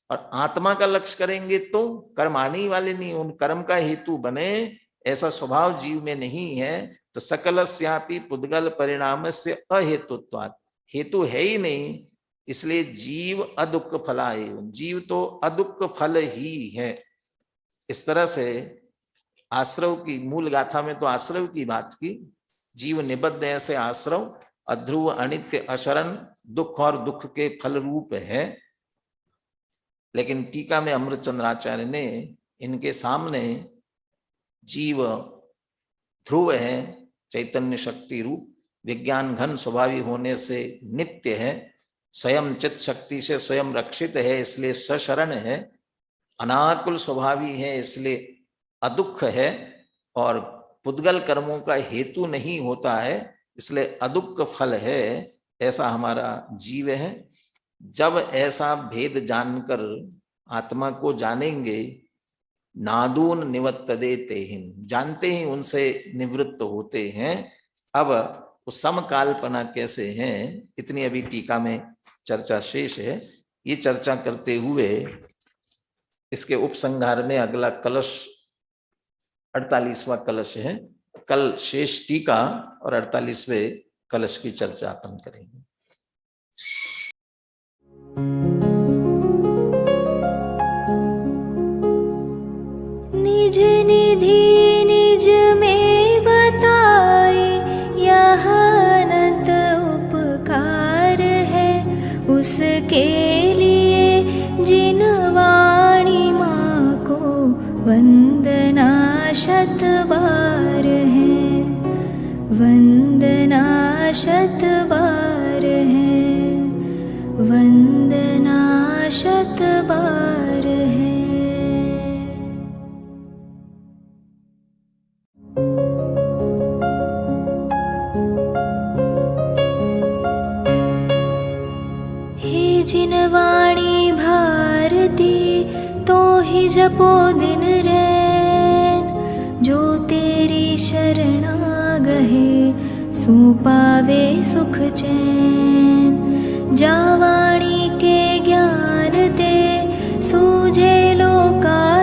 B: और आत्मा का लक्ष्य करेंगे तो कर्म आने ही वाले नहीं, उन कर्म का हेतु बने, ऐसा स्वभाव जीव में नहीं है। तो सकलस्यापि पुद्गल परिणाम से अहेतुत्वात्, हेतु है ही नहीं, इसलिए जीव अदुःख फलाय, जीव तो अदुःख फल ही है। इस तरह से आश्रव की मूल गाथा में तो आश्रव की बात की, जीव निबद्ध ऐसे आश्रव अध्रुव अनित्य अशरण दुख और दुख के फल रूप है। लेकिन टीका में अमृतचंद्राचार्य ने इनके सामने जीव ध्रुव है, चैतन्य शक्ति रूप, विज्ञान घन स्वभावी होने से नित्य है, स्वयं चित शक्ति से स्वयं रक्षित है इसलिए सशरण है, अनाकुल स्वभावी है इसलिए अदुख है, और पुद्गल कर्मों का हेतु नहीं होता है इसलिए अदुख फल है, ऐसा हमारा जीव है। जब ऐसा भेद जानकर आत्मा को जानेंगे, नादून निवत्तदे तेहिन, जानते ही उनसे निवृत्त होते हैं। अब उस समकाल्पना कैसे हैं, इतनी अभी टीका में चर्चा शेष है। ये चर्चा करते हुए इसके उपसंहार में अगला कलश 48वां कलश है, कल शेष टीका और 48वें कलश की चर्चा अपन करेंगे।
A: निज निधि निज में बताए, यह अनंत उपकार है उसके लिए जिन वाणी माँ को वंदना शत बार है, वंदना शत बार है, वंदना शत बार है। हे जिन वाणी भारती तो ही जपो दिन रैन, जो तेरी शरणा गहे सो पावे सुख चैन। जा वाणी के ज्ञान दे सूझे लोकालोक,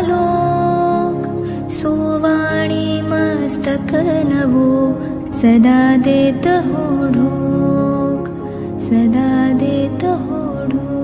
A: सो वाणी मस्तक नवो सदा देत हो ढोक, सदा देत हो ढोक।